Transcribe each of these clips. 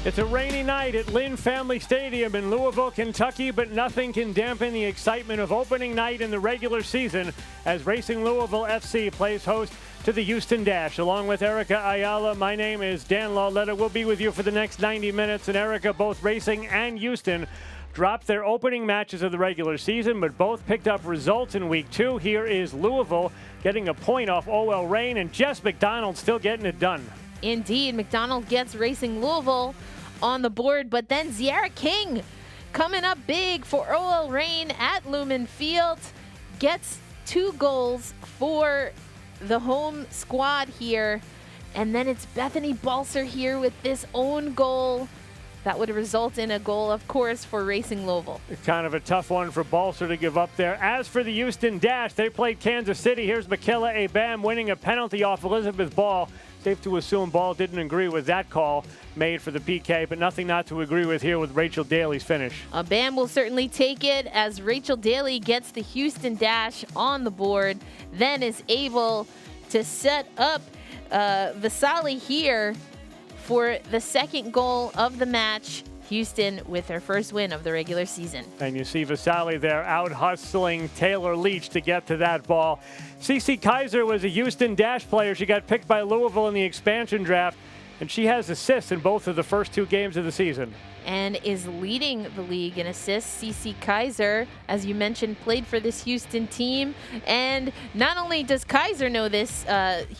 It's a rainy night at Lynn Family Stadium in Louisville, Kentucky, but nothing can dampen the excitement of opening night in the regular season as Racing Louisville FC plays host to the Houston Dash. Along with Erica Ayala, my name is Dan Lauletta. We'll be with you for the next 90 minutes. And Erica, both Racing and Houston dropped their opening matches of the regular season, but both picked up results in week 2. Here is Louisville getting a point off OL Reign, and Jess McDonald still getting it done. Indeed, McDonald gets Racing Louisville on the board, but then Ziara King coming up big for OL Reign at Lumen Field, gets 2 goals for the home squad here, and then it's Bethany Balser here with this own goal. That would result in a goal, of course, for Racing Louisville. Kind of a tough one for Balser to give up there. As for the Houston Dash, they played Kansas City. Here's Michaela Abam winning a penalty off Elizabeth Ball. Safe to assume Ball didn't agree with that call made for the PK, but nothing not to agree with here with Rachel Daly's finish. Bam will certainly take it as Rachel Daly gets the Houston Dash on the board, then is able to set up Vasali here for the second goal of the match. Houston with their first win of the regular season. And you see Vasali there out hustling Taylor Leach to get to that ball. Cece Kaiser was a Houston Dash player. She got picked by Louisville in the expansion draft, and she has assists in both of the first 2 games of the season. And is leading the league in assists. Cece Kaiser, as you mentioned, played for this Houston team. And not only does Kaiser know this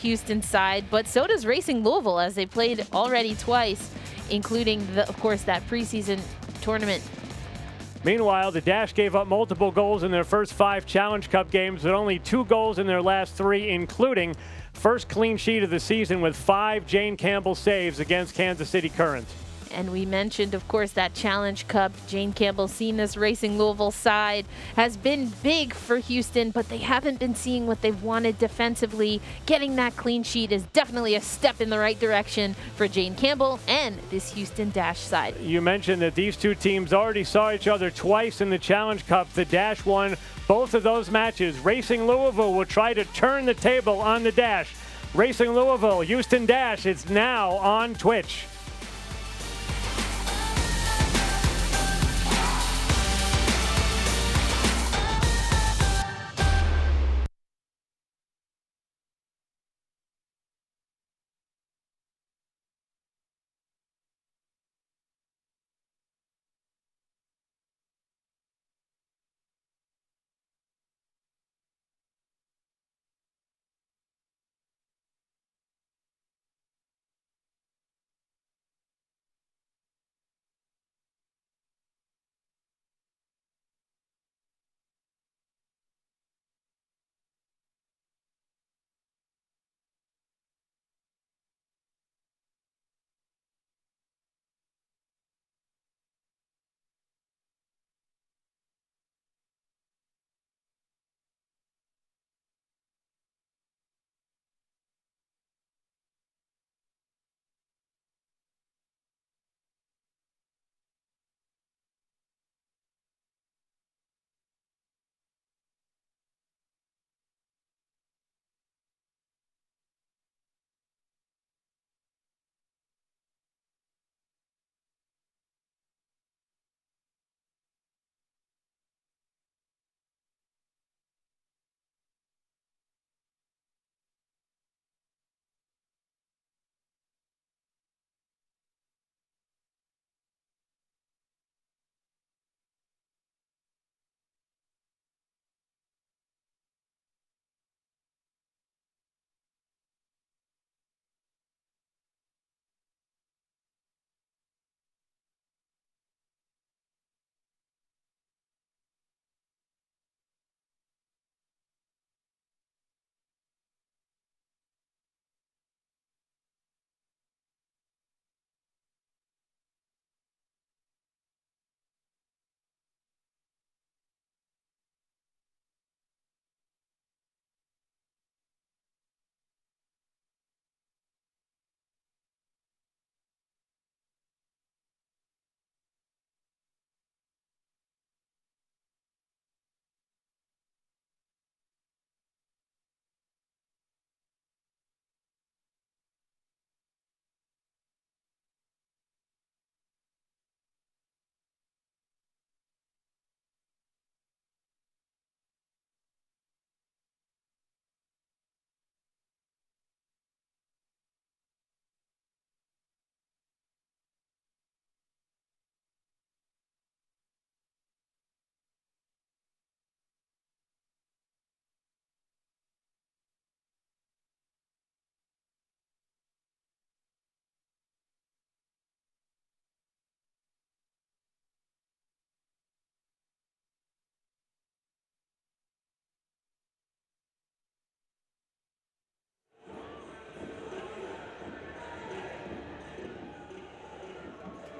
Houston side, but so does Racing Louisville, as they played already twice, including, of course, that preseason tournament. Meanwhile, the Dash gave up multiple goals in their first 5 Challenge Cup games, but only 2 goals in their last 3, including first clean sheet of the season with 5 Jane Campbell saves against Kansas City Current. And we mentioned, of course, that Challenge Cup. Jane Campbell, seen this Racing Louisville side, has been big for Houston, but they haven't been seeing what they've wanted defensively. Getting that clean sheet is definitely a step in the right direction for Jane Campbell and this Houston Dash side. You mentioned that these 2 teams already saw each other twice in the Challenge Cup. The Dash won both of those matches. Racing Louisville will try to turn the table on the Dash. Racing Louisville, Houston Dash, it's now on Twitch.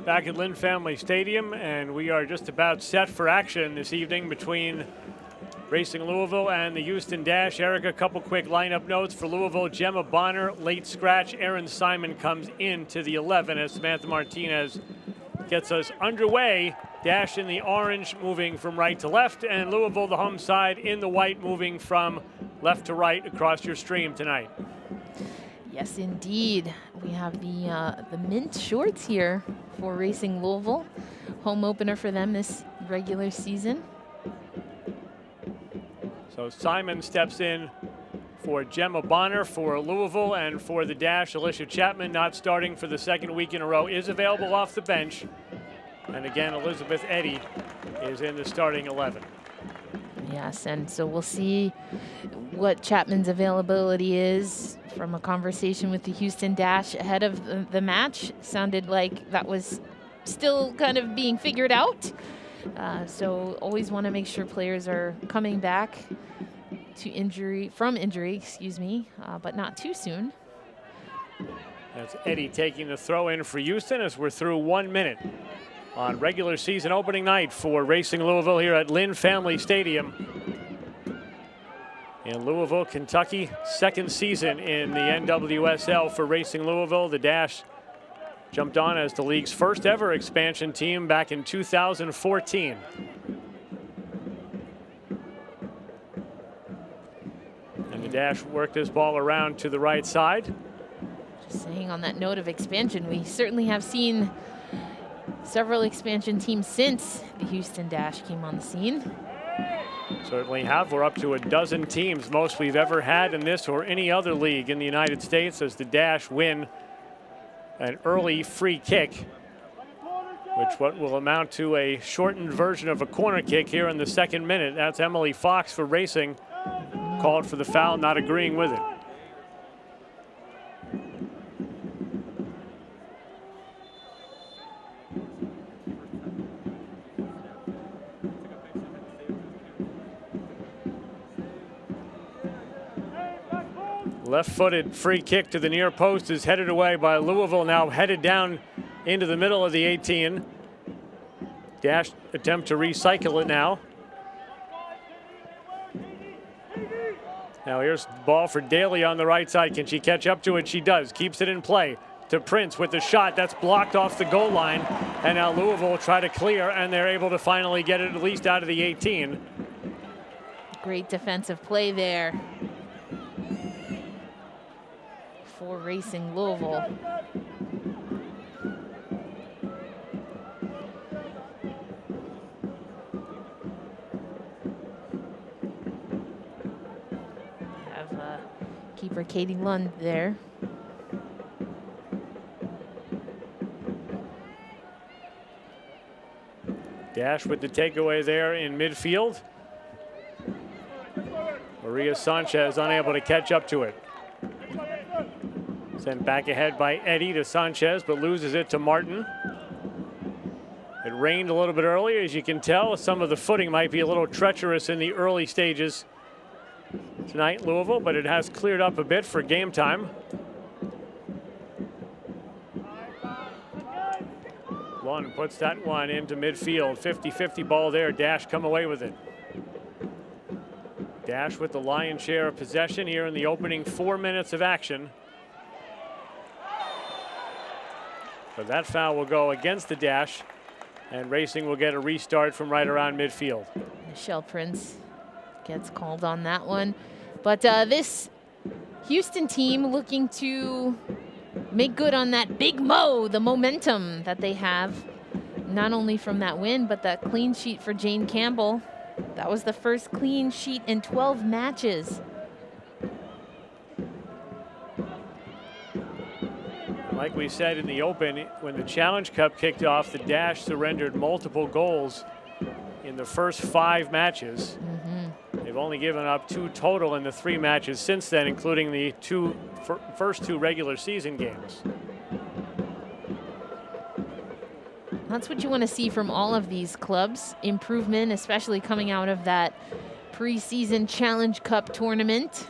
back at Lynn Family Stadium, and we are just about set for action this evening between Racing Louisville and the Houston Dash. Erica, a couple quick lineup notes for Louisville. Gemma Bonner, late scratch. Erin Simon comes into the 11 as Samantha Martinez gets us underway. Dash in the orange, moving from right to left, and Louisville, the home side, in the white, moving from left to right across your stream tonight. Yes, indeed. We have the mint shorts here for Racing Louisville. Home opener for them this regular season. So Simon steps in for Gemma Bonner for Louisville, and for the Dash, Alicia Chapman, not starting for the second week in a row, is available off the bench. And again, Elizabeth Eddy is in the starting 11. Yes, and so we'll see what Chapman's availability is. From a conversation with the Houston Dash ahead of the match, sounded like that was still kind of being figured out. So always want to make sure players are coming back from injury, but not too soon. That's Eddy taking the throw in for Houston as we're through 1 minute on regular season opening night for Racing Louisville here at Lynn Family Stadium in Louisville, Kentucky. Second season in the NWSL for Racing Louisville. The Dash jumped on as the league's first ever expansion team back in 2014. And the Dash worked this ball around to the right side. Just saying, on that note of expansion, we certainly have seen several expansion teams since the Houston Dash came on the scene. Certainly have. We're up to a dozen teams, most we've ever had in this or any other league in the United States, as the Dash win an early free kick, which what will amount to a shortened version of a corner kick here in the second minute. That's Emily Fox for Racing, called for the foul, not agreeing with it. Left-footed free kick to the near post is headed away by Louisville, now headed down into the middle of the 18. Dash attempt to recycle it now. Now here's the ball for Daly on the right side. Can she catch up to it? She does. Keeps it in play to Prince with the shot. That's blocked off the goal line. And now Louisville will try to clear, and they're able to finally get it at least out of the 18. Great defensive play there for Racing Louisville. Have keeper Katie Lund there. Dash with the takeaway there in midfield. Maria Sanchez unable to catch up to it. Sent back ahead by Eddy to Sanchez, but loses it to Martin. It rained a little bit earlier, as you can tell. Some of the footing might be a little treacherous in the early stages tonight, Louisville, but it has cleared up a bit for game time. Lund puts that one into midfield. 50-50 ball there. Dash come away with it. Dash with the lion's share of possession here in the opening 4 minutes of action. But that foul will go against the Dash, and Racing will get a restart from right around midfield. Michelle Prince gets called on that one. But this Houston team looking to make good on that big Mo, the momentum that they have, not only from that win, but that clean sheet for Jane Campbell. That was the first clean sheet in 12 matches. Like we said in the open, when the Challenge Cup kicked off, the Dash surrendered multiple goals in the first 5 matches. They've only given up 2 total in the 3 matches since then, including the first 2 regular season games. That's what you want to see from all of these clubs. Improvement, especially coming out of that preseason Challenge Cup tournament.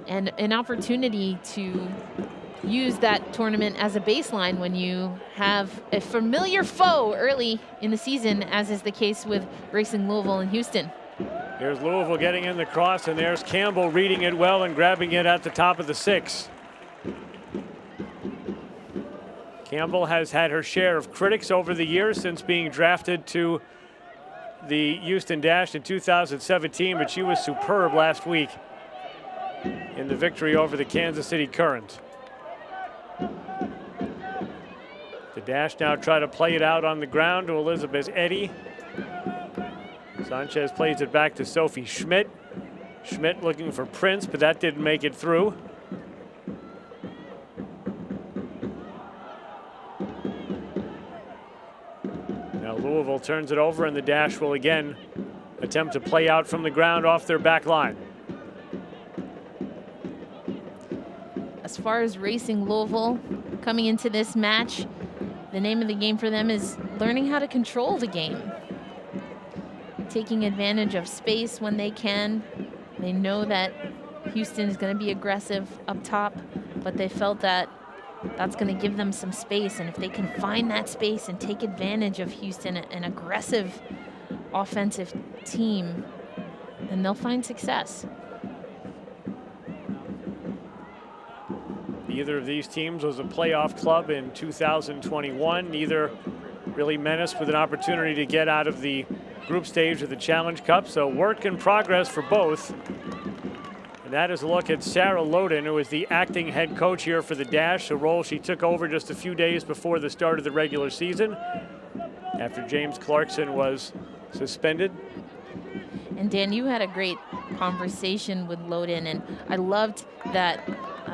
And an opportunity to use that tournament as a baseline when you have a familiar foe early in the season, as is the case with Racing Louisville and Houston. Here's Louisville getting in the cross, and there's Campbell reading it well and grabbing it at the top of the 6. Campbell has had her share of critics over the years since being drafted to the Houston Dash in 2017, but she was superb last week in the victory over the Kansas City Current. The Dash now try to play it out on the ground to Elizabeth Eddy. Sanchez plays it back to Sophie Schmidt. Schmidt looking for Prince, but that didn't make it through. Now Louisville turns it over, and the Dash will again attempt to play out from the ground off their back line. As far as Racing Louisville coming into this match, the name of the game for them is learning how to control the game. Taking advantage of space when they can. They know that Houston is going to be aggressive up top, but they felt that that's going to give them some space. And if they can find that space and take advantage of Houston, an aggressive offensive team, then they'll find success. Neither of these teams was a playoff club in 2021. Neither really menaced with an opportunity to get out of the group stage of the Challenge Cup, so work in progress for both. And that is a look at Sarah Loden, who is the acting head coach here for the Dash, a role she took over just a few days before the start of the regular season after James Clarkson was suspended. And Dan, you had a great conversation with Loden, and I loved that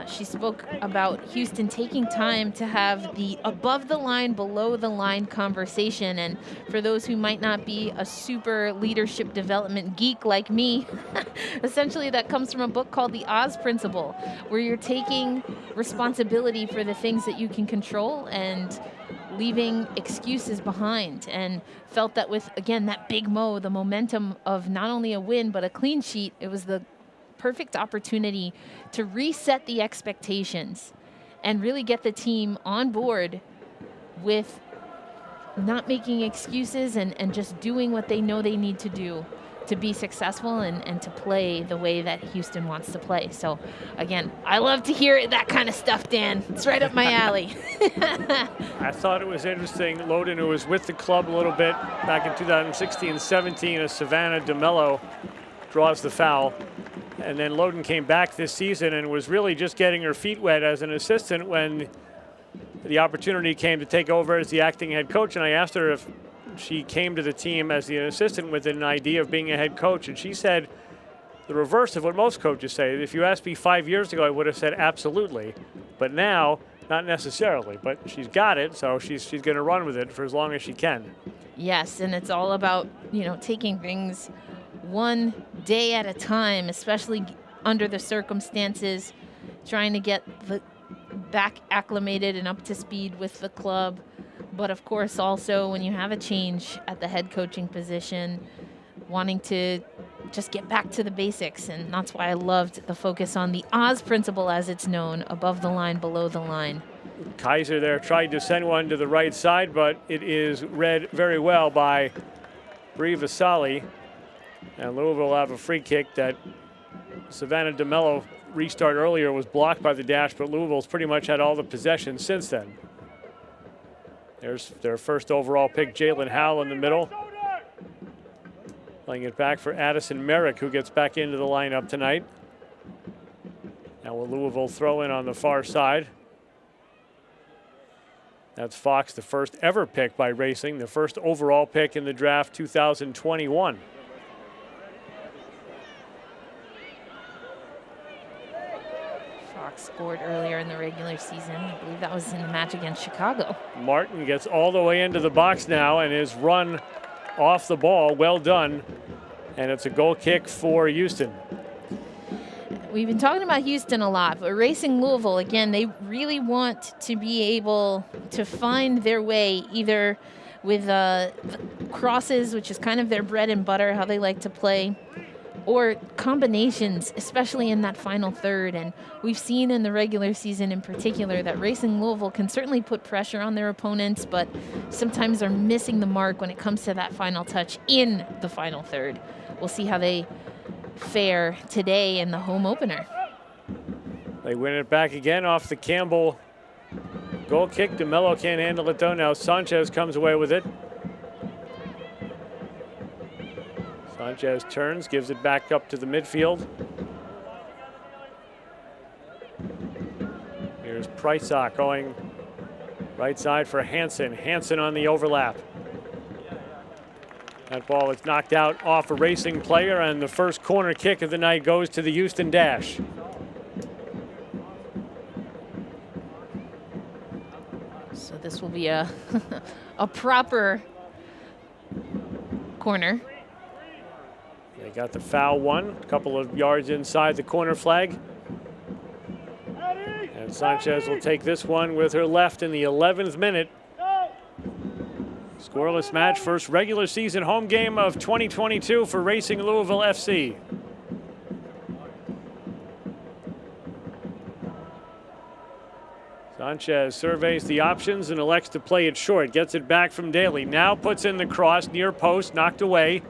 she spoke about Houston taking time to have the above the line, below the line conversation. And for those who might not be a super leadership development geek like me, essentially that comes from a book called The Oz Principle, where you're taking responsibility for the things that you can control and leaving excuses behind. And felt that with, again, that big mo, the momentum of not only a win, but a clean sheet, it was the perfect opportunity to reset the expectations and really get the team on board with not making excuses and just doing what they know they need to do to be successful and to play the way that Houston wants to play. So again, I love to hear that kind of stuff, Dan. It's right up my alley. I thought it was interesting. Loden, who was with the club a little bit back in 2016-17 as Savannah DeMello draws the foul. And then Loden came back this season and was really just getting her feet wet as an assistant when the opportunity came to take over as the acting head coach. And I asked her if she came to the team as the assistant with an idea of being a head coach. And she said the reverse of what most coaches say. If you asked me 5 years ago, I would have said absolutely. But now, not necessarily. But she's got it, so she's going to run with it for as long as she can. Yes, and it's all about, taking things one day at a time, especially under the circumstances, trying to get back acclimated and up to speed with the club. But of course, also when you have a change at the head coaching position, wanting to just get back to the basics. And that's why I loved the focus on the Oz principle, as it's known, above the line, below the line. Kaiser there tried to send one to the right side, but it is read very well by Brie Vasali. And Louisville will have a free kick that Savannah DeMello restart earlier was blocked by the Dash, but Louisville's pretty much had all the possession since then. There's their first overall pick, Jalen Howell in the middle. Playing it back for Addison Merrick, who gets back into the lineup tonight. Now will Louisville throw in on the far side. That's Fox, the first ever pick by Racing, the first overall pick in the draft 2021. Scored earlier in the regular season. I believe that was in the match against Chicago. Martin gets all the way into the box now and is run off the ball. Well done. And it's a goal kick for Houston. We've been talking about Houston a lot, but Racing Louisville, again, they really want to be able to find their way either with crosses, which is kind of their bread and butter, how they like to play, or combinations, especially in that final third. And we've seen in the regular season in particular that Racing Louisville can certainly put pressure on their opponents, but sometimes they're missing the mark when it comes to that final touch in the final third. We'll see how they fare today in the home opener. They win it back again off the Campbell goal kick. DeMello can't handle it though. Now Sanchez comes away with it. Sanchez turns, gives it back up to the midfield. Here's Prysock going right side for Hansen. Hansen on the overlap. That ball is knocked out off a Racing player, and the first corner kick of the night goes to the Houston Dash. So this will be a proper corner. They got the foul one, a couple of yards inside the corner flag. And Sanchez will take this one with her left in the 11th minute. Scoreless match, first regular season home game of 2022 for Racing Louisville FC. Sanchez surveys the options and elects to play it short. Gets it back from Daly. Now puts in the cross, near post, knocked away.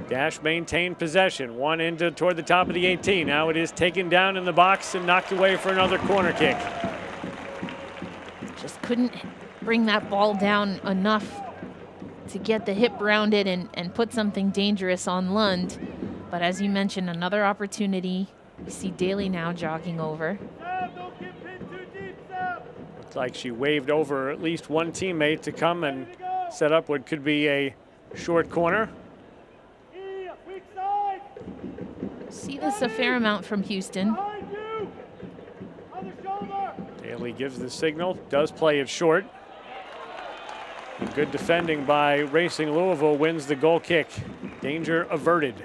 Dash maintained possession. One into toward the top of the 18. Now it is taken down in the box and knocked away for another corner kick. Just couldn't bring that ball down enough to get the hip rounded and put something dangerous on Lund. But as you mentioned, another opportunity. You see Daly now jogging over. Looks like she waved over at least one teammate to come and set up what could be a short corner. See this a fair amount from Houston. Daly gives the signal, does play it short. And good defending by Racing Louisville wins the goal kick. Danger averted.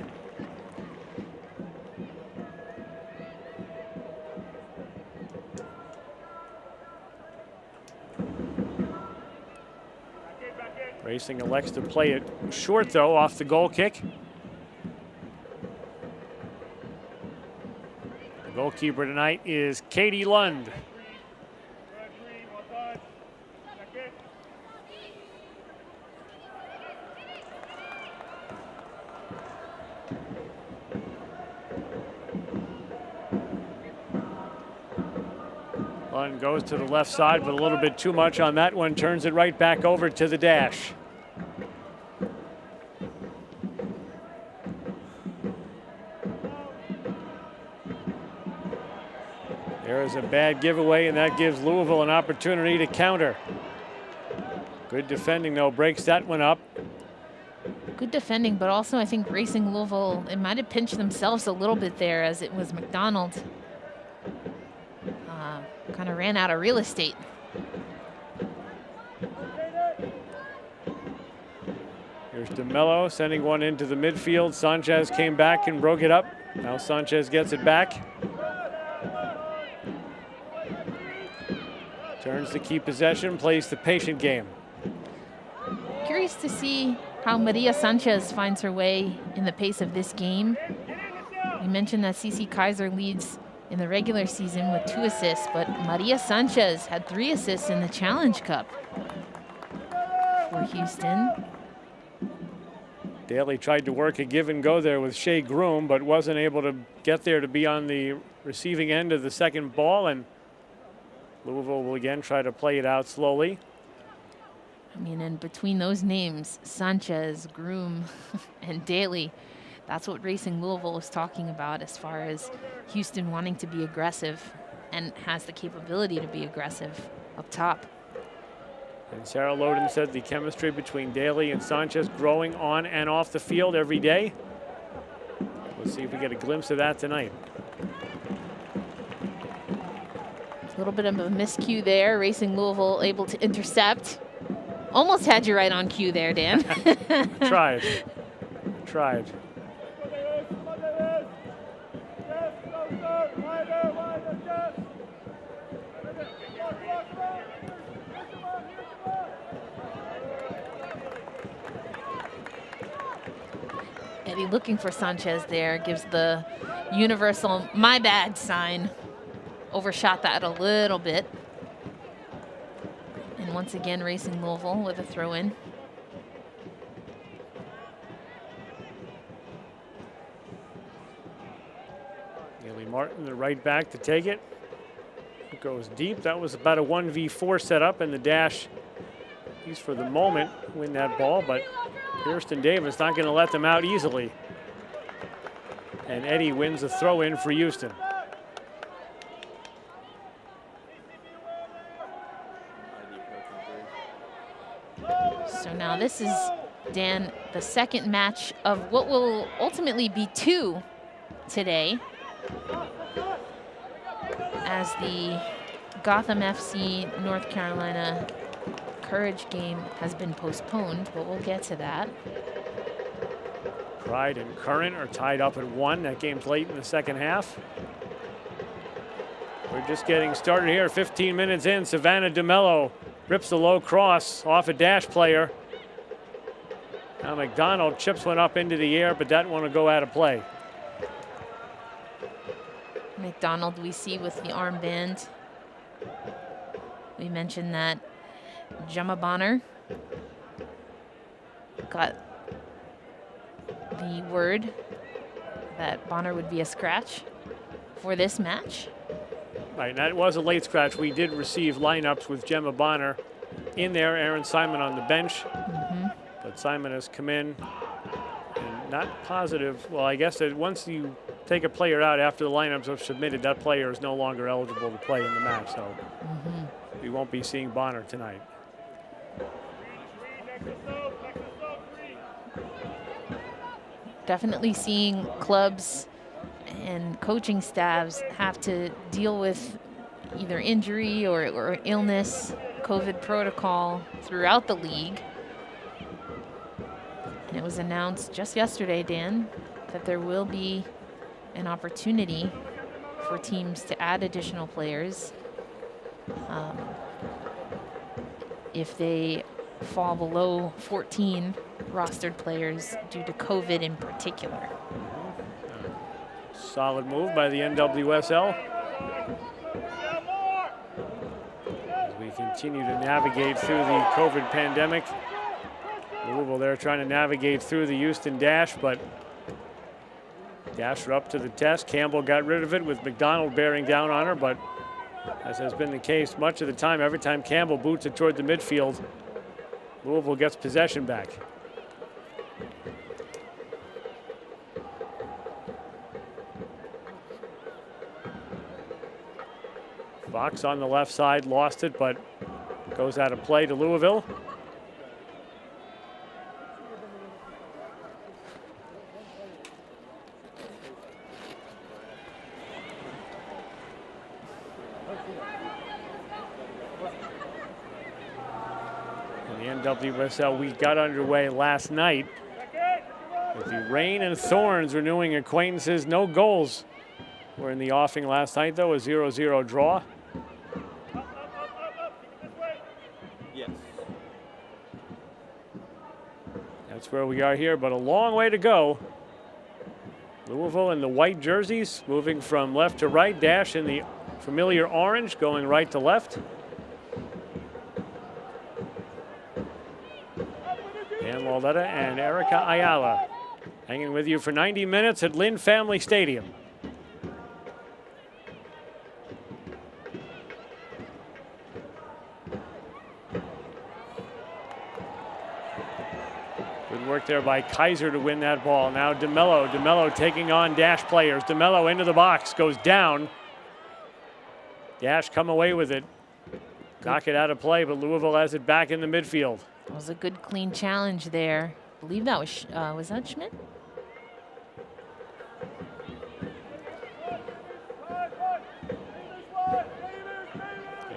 Racing elects to play it short though off the goal kick. Goalkeeper tonight is Katie Lund. Lund goes to the left side, but a little bit too much on that one. Turns it right back over to the Dash. There is a bad giveaway, and that gives Louisville an opportunity to counter. Good defending, though, breaks that one up. Good defending, but also I think Racing Louisville, it might have pinched themselves a little bit there as it was McDonald. Kind of ran out of real estate. Here's DeMello sending one into the midfield. Sanchez came back and broke it up. Now Sanchez gets it back. Turns to keep possession, plays the patient game. Curious to see how Maria Sanchez finds her way in the pace of this game. You mentioned that Cece Kaiser leads in the regular season with 2 assists, but Maria Sanchez had 3 assists in the Challenge Cup for Houston. Daly tried to work a give and go there with Shea Groom, but wasn't able to get there to be on the receiving end of the second ball, and Louisville will again try to play it out slowly. I mean, and between those names, Sanchez, Groom, and Daly, that's what Racing Louisville is talking about as far as Houston wanting to be aggressive and has the capability to be aggressive up top. And Sarah Loden said the chemistry between Daly and Sanchez growing on and off the field every day. We'll see if we get a glimpse of that tonight. A little bit of a miscue there. Racing Louisville able to intercept. Almost had you right on cue there, Dan. Tried. Definitely looking for Sanchez there. Gives the universal "my bad" sign. Overshot that a little bit. And once again, Racing Louisville with a throw-in. Neely Martin, the right back, to take it. It goes deep. That was about a 1v4 setup, and the dash, he's for the moment win that ball, but Kirsten Davis not going to let them out easily. And Eddie wins the throw-in for Houston. So now this is, Dan, the second match of what will ultimately be 2 today, as the Gotham FC North Carolina Courage game has been postponed, but we'll get to that. Pride and Current are tied up at 1. That game's late in the second half. We're just getting started here. 15 minutes in. Savannah DeMello rips the low cross off a dash player. Now McDonald chips one up into the air, but that one will go out of play. McDonald we see with the armband. We mentioned that Gemma Bonner got the word that Bonner would be a scratch for this match. Right, that was a late scratch. We did receive lineups with Gemma Bonner in there, Aaron Simon on the bench. But Simon has come in and not positive. Well, I guess that once you take a player out after the lineups are submitted, that player is no longer eligible to play in the match. So we won't be seeing Bonner tonight. Definitely seeing clubs and coaching staffs have to deal with either injury or illness, COVID protocol throughout the league. And it was announced just yesterday, Dan, that there will be an opportunity for teams to add additional players if they fall below 14 rostered players due to COVID in particular. Solid move by the NWSL. As we continue to navigate through the COVID pandemic. Louisville there trying to navigate through the Houston dash, but Dasher up to the test. Campbell got rid of it with McDonald bearing down on her, but as has been the case much of the time, every time Campbell boots it toward the midfield, Louisville gets possession back. Fox on the left side lost it, but goes out of play to Louisville. NWSL week got underway last night with the Rain and Thorns renewing acquaintances. No goals were in the offing last night, though, a 0-0 draw. Yes. That's where we are here, but a long way to go. Louisville in the white jerseys, moving from left to right. Dash in the familiar orange, going right to left. Dan Lauletta and Erica Ayala hanging with you for 90 minutes at Lynn Family Stadium. Good work there by Kaiser to win that ball. Now DeMello. DeMello taking on Dash players. DeMello into the box, goes down. Dash come away with it. Knock it out of play, but Louisville has it back in the midfield. It was a good, clean challenge there. I believe that was that Schmidt?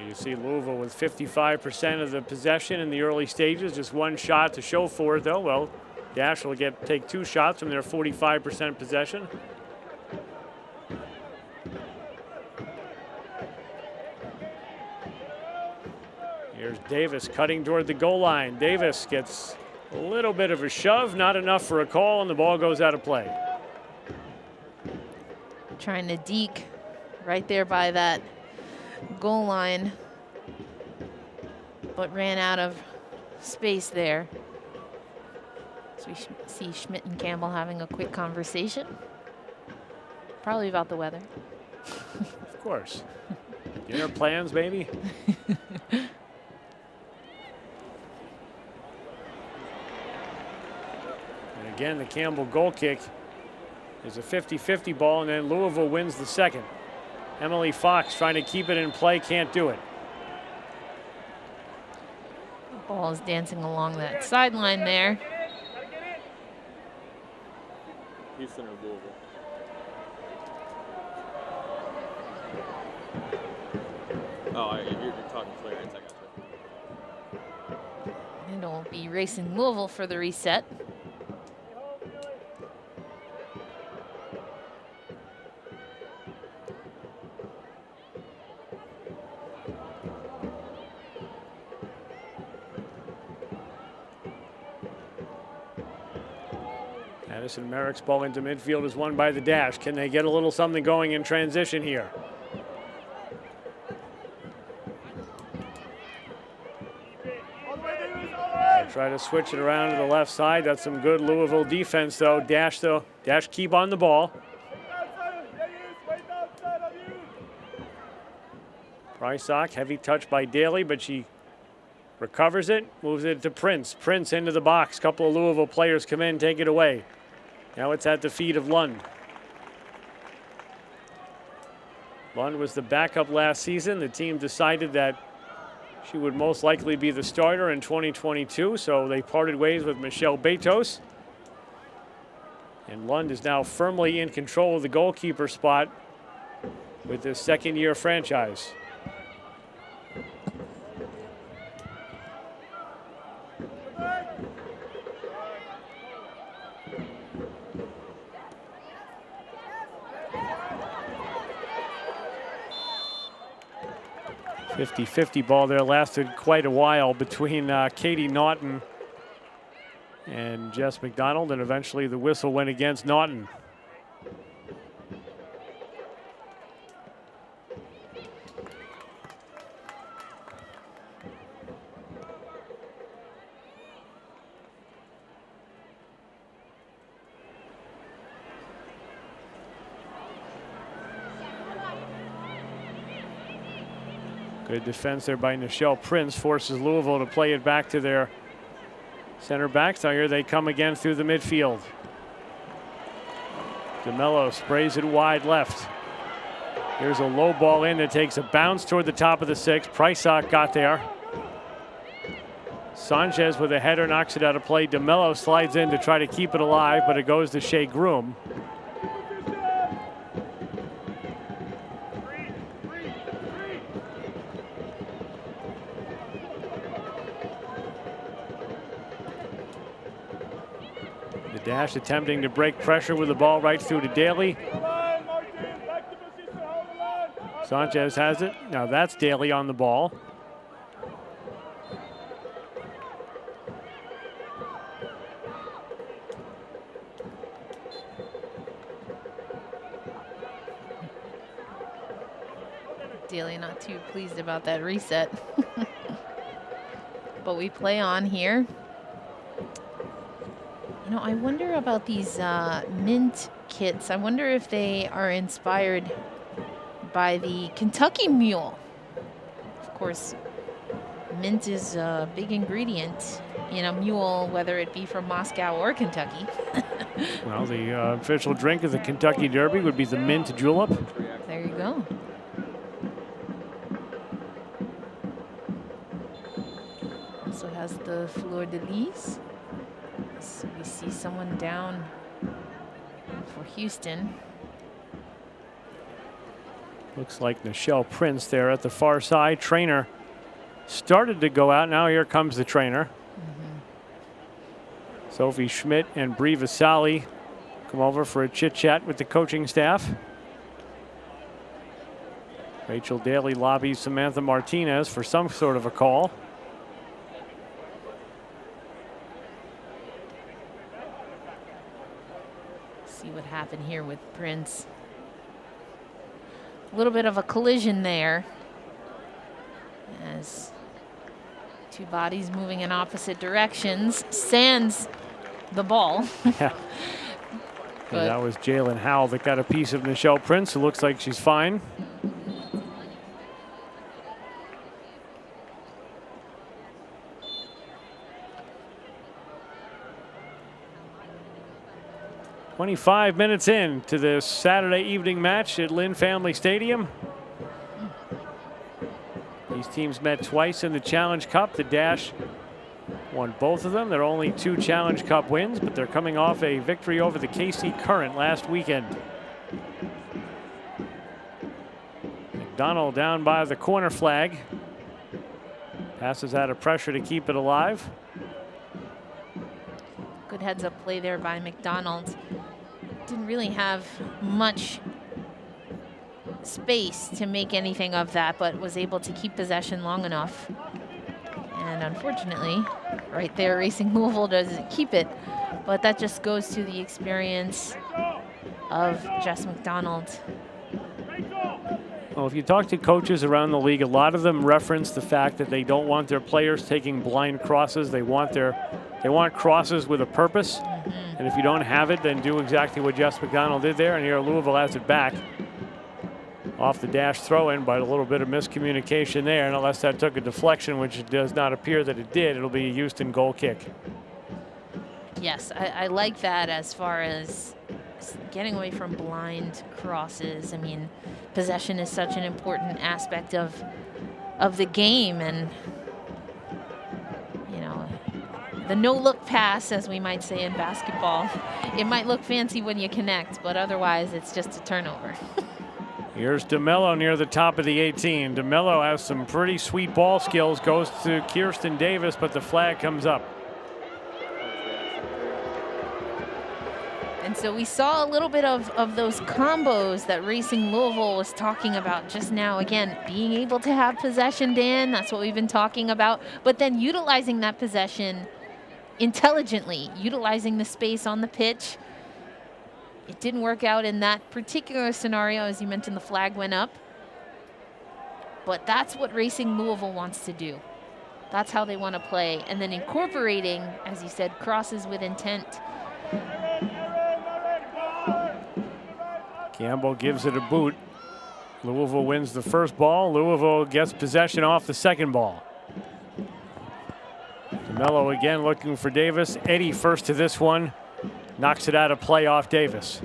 You see Louisville with 55% of the possession in the early stages. Just one shot to show for it, though. Well, Dash will take 2 shots from their 45% possession. Here's Davis cutting toward the goal line. Davis gets A little bit of a shove, not enough for a call, and the ball goes out of play. Trying to deke right there by that goal line, but ran out of space there. So we see Schmidt and Campbell having a quick conversation, probably about the weather. Of course. Dinner plans, maybe? And again, the Campbell goal kick is a 50-50 ball, and then Louisville wins the second. Emily Fox trying to keep it in play, can't do it. The ball is dancing along that sideline there. Houston or Louisville? Oh, you're talking clearance. I got you. And it'll be Racing Louisville for the reset. Addison Merrick's ball into midfield is won by the Dash. Can they get a little something going in transition here? They try to switch it around to the left side. That's some good Louisville defense, though. Dash keep on the ball. Prysock, heavy touch by Daly, but she recovers it, moves it to Prince. Prince into the box. Couple of Louisville players come in, take it away. Now it's at the feet of Lund. Lund was the backup last season. The team decided that she would most likely be the starter in 2022, so they parted ways with Michelle Betos. And Lund is now firmly in control of the goalkeeper spot with this second-year franchise. A 50-50 ball there, lasted quite a while between Katie Naughton and Jess McDonald, and eventually the whistle went against Naughton. Good defense there by Nichelle Prince, forces Louisville to play it back to their center backs. Now here they come again through the midfield. DeMello sprays it wide left. Here's a low ball in that takes a bounce toward the top of the six. Prysock got there. Sanchez with a header knocks it out of play. DeMello slides in to try to keep it alive, but it goes to Shea Groom. Dash attempting to break pressure with the ball right through to Daly. Sanchez has it. Now that's Daly on the ball. Daly not too pleased about that reset. But we play on here. You know, I wonder about these mint kits. I wonder if they are inspired by the Kentucky Mule. Of course, mint is a big ingredient in a mule, whether it be from Moscow or Kentucky. Well, the official drink of the Kentucky Derby would be the mint julep. There you go. Also has the fleur de lis. So we see someone down for Houston. Looks like Nichelle Prince there at the far side. Trainer started to go out. Now here comes the trainer. Sophie Schmidt and Brie Vasali come over for a chit chat with the coaching staff. Rachel Daly lobbies Samantha Martinez for some sort of a call. See what happened here with Prince. A little bit of a collision there as two bodies moving in opposite directions. Sands the ball. Yeah. And that was Jalen Howell that got a piece of Nichelle Prince, who looks like she's fine. "25 minutes in to this Saturday evening match at Lynn Family Stadium. These teams met twice in the Challenge Cup. The Dash won both of them. They're only 2 Challenge Cup wins, but they're coming off a victory over the KC Current last weekend. McDonald down by the corner flag. Passes out of pressure to keep it alive. Good heads-up play there by McDonald. Didn't really have much space to make anything of that, but was able to keep possession long enough. And unfortunately, right there, Racing Louisville doesn't keep it. But that just goes to the experience of Jess McDonald. Well, if you talk to coaches around the league, a lot of them reference the fact that they don't want their players taking blind crosses. They want crosses with a purpose. And if you don't have it, then do exactly what Jess McDonald did there. And here Louisville has it back off the Dash throw-in, but a little bit of miscommunication there. And unless that took a deflection, which it does not appear that it did, it'll be a Houston goal kick. Yes, I like that as far as getting away from blind crosses. I mean, possession is such an important aspect of the game, and you know, the no-look pass, as we might say in basketball, it might look fancy when you connect, but otherwise it's just a turnover. Here's DeMello near the top of the 18. DeMello has some pretty sweet ball skills, goes to Kirsten Davis, but the flag comes up. And so we saw a little bit of those combos that Racing Louisville was talking about just now. Again, being able to have possession, Dan, that's what we've been talking about, but then utilizing that possession intelligently, utilizing the space on the pitch. It didn't work out in that particular scenario. As you mentioned, the flag went up. But that's what Racing Louisville wants to do. That's how they want to play. And then incorporating, as you said, crosses with intent. Campbell gives it a boot. Louisville wins the first ball. Louisville gets possession off the second ball. DeMello again looking for Davis. Eddie first to this one. Knocks it out of play off Davis.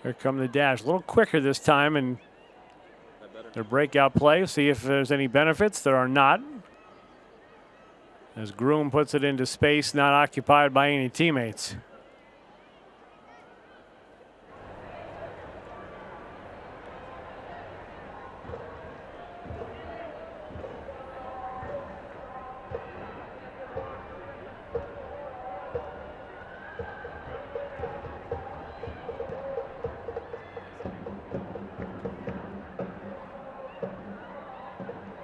Here come the Dash. A little quicker this time in their breakout play. See if there's any benefits. There are not. As Groom puts it into space, not occupied by any teammates.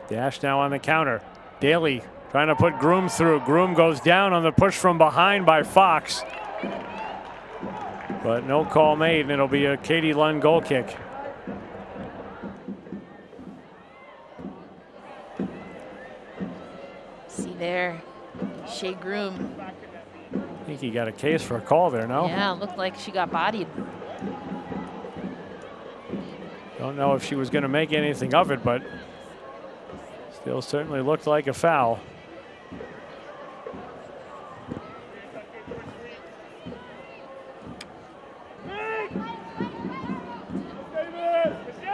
Dash now on the counter. Daly trying to put Groom through. Groom goes down on the push from behind by Fox. But no call made, and it'll be a Katie Lund goal kick. See there, Shea Groom. I think he got a case for a call there, no? Yeah, looked like she got bodied. Don't know if she was going to make anything of it, but still certainly looked like a foul.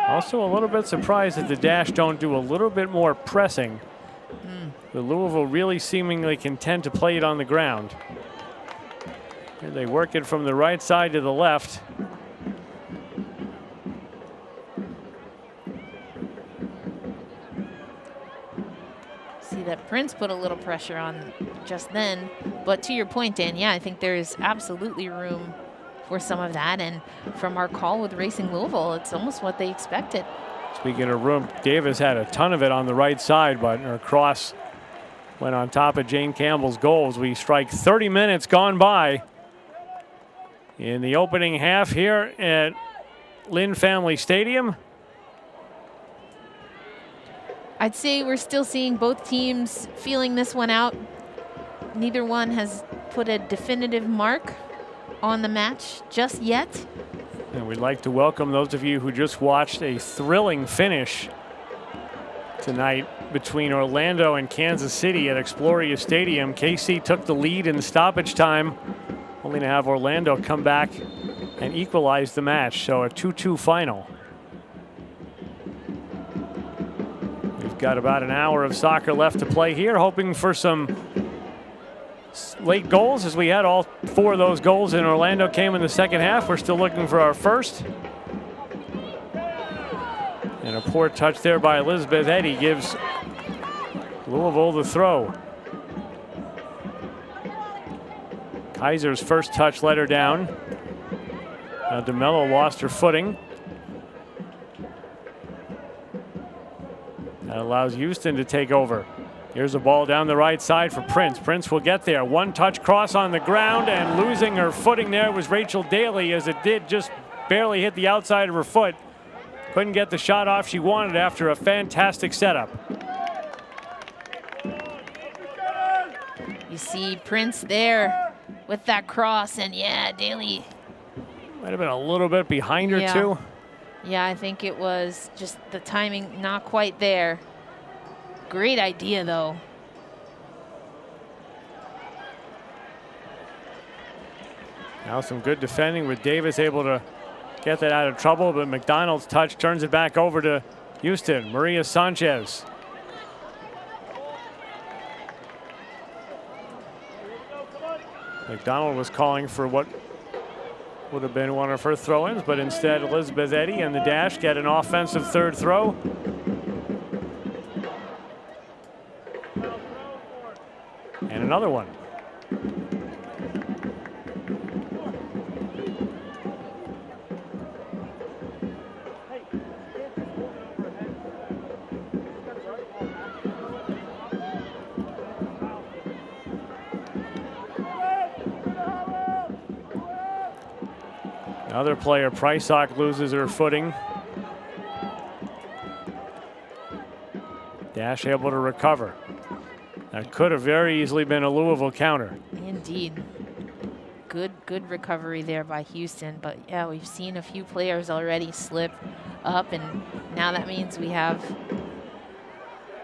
Also a little bit surprised that the Dash don't do a little bit more pressing. The Louisville really seemingly content to play it on the ground. Here they work it from the right side to the left. that Prince put a little pressure on just then. But to your point, Dan, yeah, I think there is absolutely room for some of that. And from our call with Racing Louisville, it's almost what they expected. Speaking of room, Davis had a ton of it on the right side, but her cross went on top of Jane Campbell's goals. We strike 30 minutes gone by in the opening half here at Lynn Family Stadium. I'd say we're still seeing both teams feeling this one out. Neither one has put a definitive mark on the match just yet. And we'd like to welcome those of you who just watched a thrilling finish tonight between Orlando and Kansas City at Exploria Stadium. KC took the lead in stoppage time, only to have Orlando come back and equalize the match. So a 2-2 final. We've got about an hour of soccer left to play here, hoping for some late goals, as we had all 4 of those goals in Orlando came in the second half. We're still looking for our first. And a poor touch there by Elizabeth Eddy gives Louisville the throw. Kaiser's first touch let her down. Now DeMello lost her footing. That allows Houston to take over. Here's a ball down the right side for Prince. Prince will get there. One touch cross on the ground, and losing her footing there was Rachel Daly, as it did just barely hit the outside of her foot. Couldn't get the shot off she wanted after a fantastic setup. You see Prince there with that cross, and yeah, Daly. Might have been a little bit behind her too. Yeah, I think it was just the timing not quite there. Great idea, though. Now some good defending with Davis able to get that out of trouble, but McDonald's touch turns it back over to Houston. Maria Sanchez. McDonald was calling for what would have been one of her throw-ins, but instead Elizabeth Eddy and the Dash get an offensive third throw. And another one. Another player, Prysock, loses her footing. Dash able to recover. That could have very easily been a Louisville counter. Indeed. Good recovery there by Houston. But yeah, we've seen a few players already slip up, and now that means we have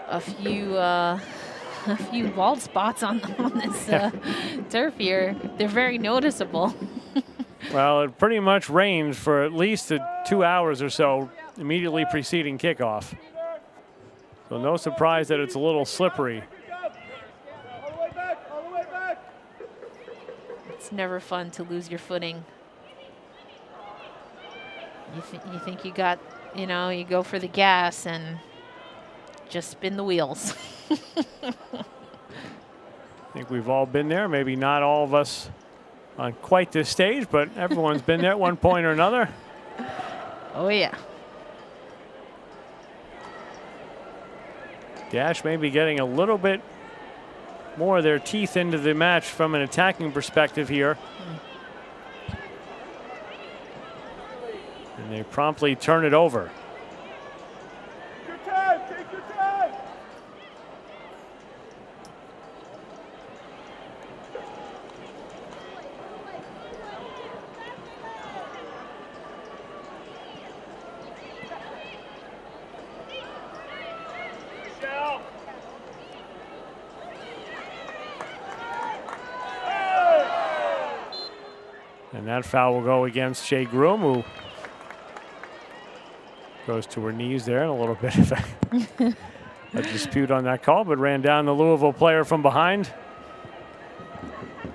a few bald spots on this turf here. They're very noticeable. Well, it pretty much rained for at least 2 hours or so immediately preceding kickoff. So no surprise that it's a little slippery. It's never fun to lose your footing. You think you got, you go for the gas and just spin the wheels. I think we've all been there. Maybe not all of us on quite this stage, but everyone's been there at one point or another. Oh, yeah. Dash may be getting a little bit more of their teeth into the match from an attacking perspective here. And they promptly turn it over. Take your time, take your time. And that foul will go against Shea Groom, who goes to her knees there, and a little bit of a dispute on that call, but ran down the Louisville player from behind.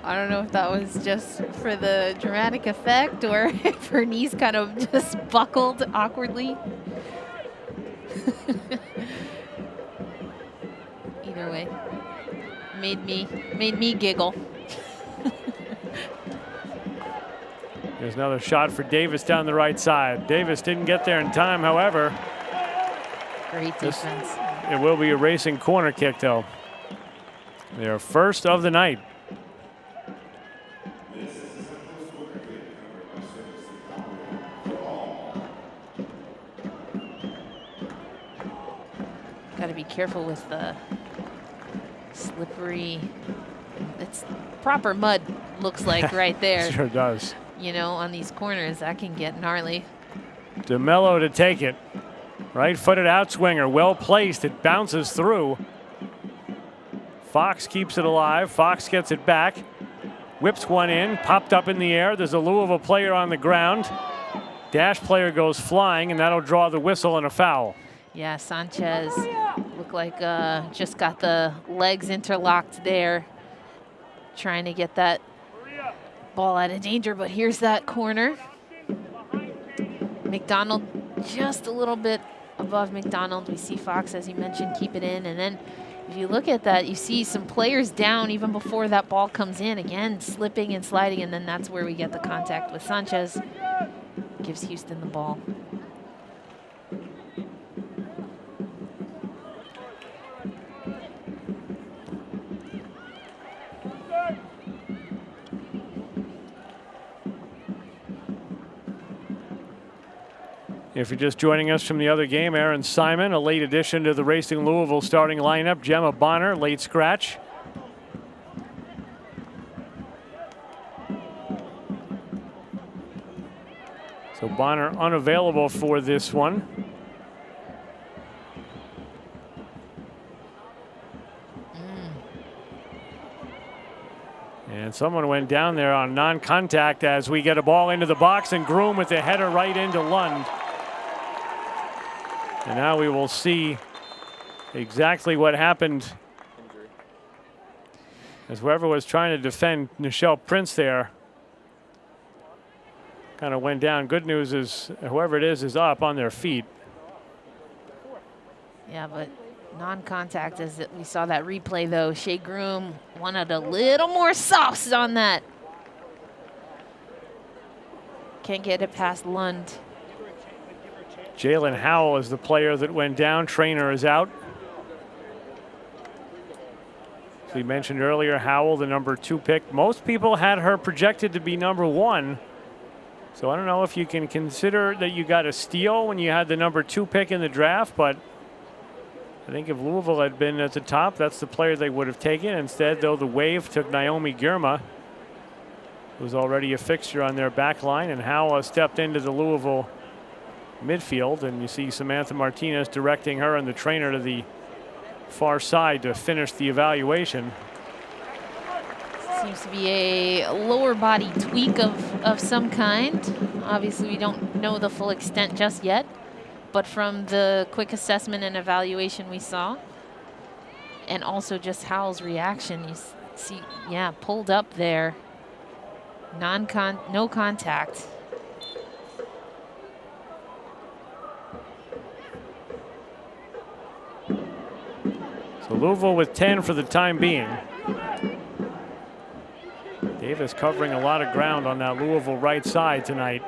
I don't know if that was just for the dramatic effect or if her knees kind of just buckled awkwardly. Either our way. Made me giggle. There's another shot for Davis down the right side. Davis didn't get there in time, however. Great defense. It will be a racing corner kick, though. Their first of the night. Got to be careful with the slippery. It's proper mud, looks like right there. Sure does. You know, on these corners, that can get gnarly. DeMello to take it. Right-footed outswinger, well placed. It bounces through. Fox keeps it alive. Fox gets it back. Whips one in, popped up in the air. There's a Louisville player on the ground. Dash player goes flying, and that'll draw the whistle and a foul. Yeah, Sanchez looked like just got the legs interlocked there, trying to get that ball out of danger, but here's that corner. McDonald just a little bit above McDonald. We see Fox, as you mentioned, keep it in, and then if you look at that, you see some players down even before that ball comes in. Again, slipping and sliding, and then that's where we get the contact with Sanchez. Gives Houston the ball. If you're just joining us from the other game, Aaron Simon, a late addition to the Racing Louisville starting lineup. Gemma Bonner, late scratch. So Bonner unavailable for this one. And someone went down there on non-contact as we get a ball into the box, and Groom with the header right into Lund. And now we will see exactly what happened as whoever was trying to defend Nichelle Prince there kind of went down. Good news is whoever it is up on their feet. Yeah, but non-contact, as we saw that replay, though. Shea Groom wanted a little more sauce on that. Can't get it past Lund. Jalen Howell is the player that went down. Trainer is out. As we mentioned earlier, Howell, the #2 pick. Most people had her projected to be #1. So I don't know if you can consider that you got a steal when you had the #2 pick in the draft, but I think if Louisville had been at the top, that's the player they would have taken. Instead, though, the Wave took Naomi Girma, who was already a fixture on their back line, and Howell stepped into the Louisville midfield, and you see Samantha Martinez directing her and the trainer to the far side to finish the evaluation. Seems to be a lower body tweak of some kind. Obviously, we don't know the full extent just yet, but from the quick assessment and evaluation we saw, and also just Howell's reaction, you see, yeah, pulled up there. No contact. So Louisville with 10 for the time being. Davis covering a lot of ground on that Louisville right side tonight.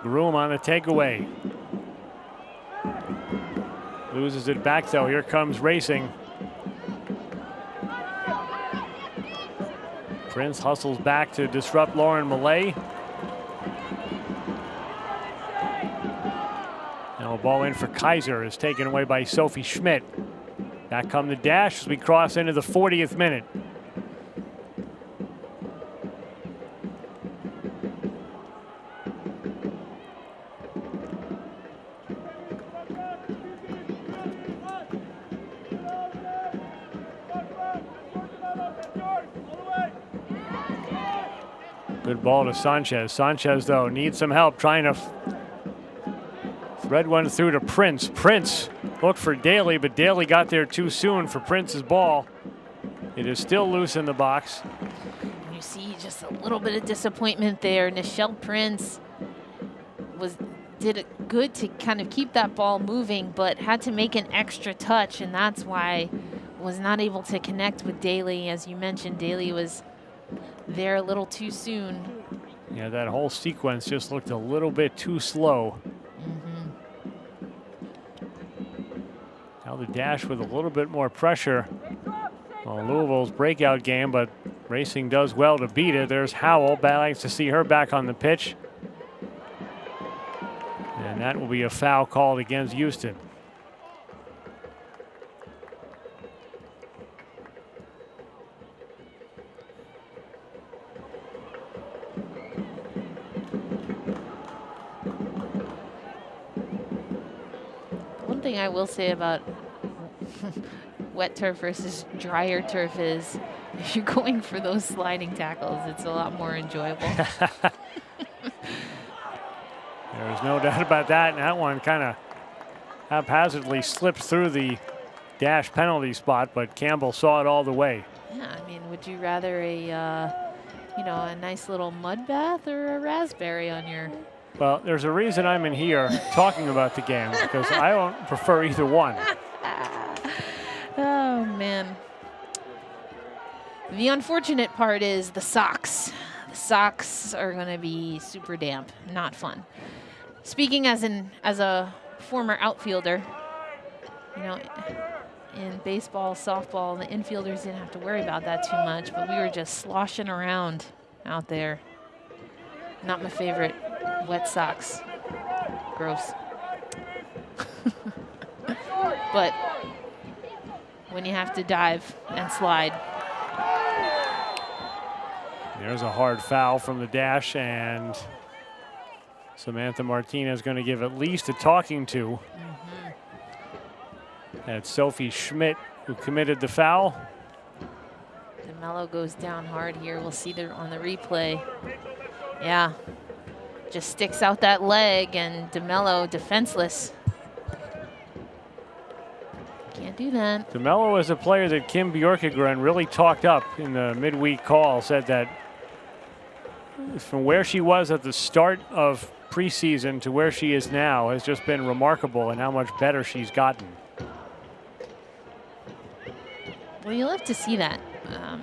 Groom on the takeaway. Loses it back though. Here comes Racing. Prince hustles back to disrupt Lauren Millay. Now a ball in for Kaiser is taken away by Sophie Schmidt. Back come the Dash as we cross into the 40th minute. Good ball to Sanchez. Sanchez, though, needs some help trying to thread one through to Prince. Prince looked for Daly, but Daly got there too soon for Prince's ball. It is still loose in the box. You see just a little bit of disappointment there. Nichelle Prince did good to kind of keep that ball moving, but had to make an extra touch, and that's why was not able to connect with Daly. As you mentioned, Daly was there a little too soon. Yeah, that whole sequence just looked a little bit too slow. Now the dash with a little bit more pressure. Well, Louisville's breakout game, but Racing does well to beat it. There's Howell. Likes to see her back on the pitch. And that will be a foul called against Houston. One thing I will say about wet turf versus drier turf is if you're going for those sliding tackles, it's a lot more enjoyable. There's no doubt about that. And that one kind of haphazardly slipped through the dash penalty spot, but Campbell saw it all the way. Yeah, I mean, would you rather a, you know, a nice little mud bath or a raspberry on your... Well, there's a reason I'm in here talking about the game, because I don't prefer either one. Oh, man. The unfortunate part is the socks. The socks are going to be super damp. Not fun. Speaking as a former outfielder, you know, in baseball, softball, the infielders didn't have to worry about that too much, but we were just sloshing around out there. Not my favorite. Wet socks. Gross. But when you have to dive and slide. There's a hard foul from the dash, and Samantha Martinez going to give at least a talking to. That's Sophie Schmidt who committed the foul. DeMello goes down hard here. We'll see there on the replay. Yeah. Just sticks out that leg, and DeMello defenseless. Can't do that. DeMello is a player that Kim Bjorkegren really talked up in the midweek call, said that from where she was at the start of preseason to where she is now has just been remarkable, and how much better she's gotten. Well, you love to see that. Yeah,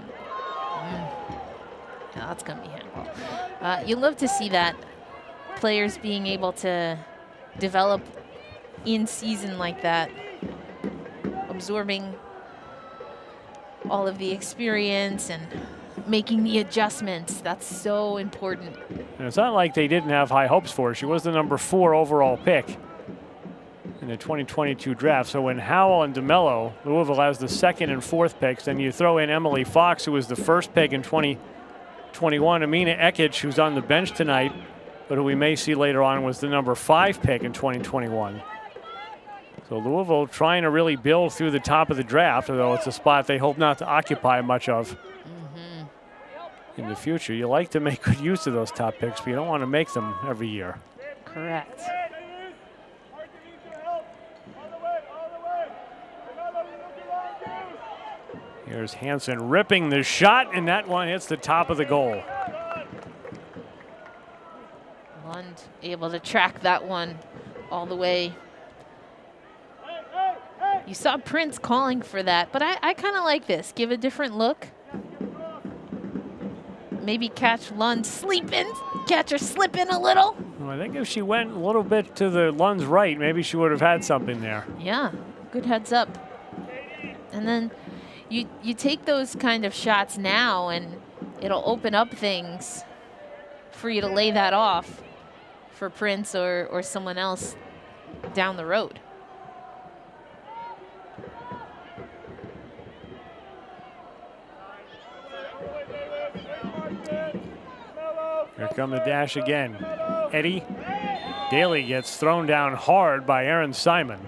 that's going to be handball. You love to see that. Players being able to develop in season like that, absorbing all of the experience and making the adjustments. That's so important. And it's not like they didn't have high hopes for her. She was the number 4 overall pick in the 2022 draft. So when Howell and DeMello, Louisville has the 2nd and 4th picks, then you throw in Emily Fox, who was the 1st pick in 2021. Amina Ekic, who's on the bench tonight, but who we may see later on, was the number 5 pick in 2021. So Louisville trying to really build through the top of the draft, although it's a spot they hope not to occupy much of in the future. You like to make good use of those top picks, but you don't want to make them every year. Correct. Here's Hansen ripping the shot, and that one hits the top of the goal. Lund able to track that one all the way. You saw Prince calling for that, but I kind of like this. Give a different look. Maybe catch Lund sleeping, catch her slipping a little. Well, I think if she went a little bit to the Lund's right, maybe she would have had something there. Yeah, good heads up. And then you take those kind of shots now, and it'll open up things for you to lay that off for Prince or someone else down the road. Here come the dash again. Eddie Daly gets thrown down hard by Aaron Simon.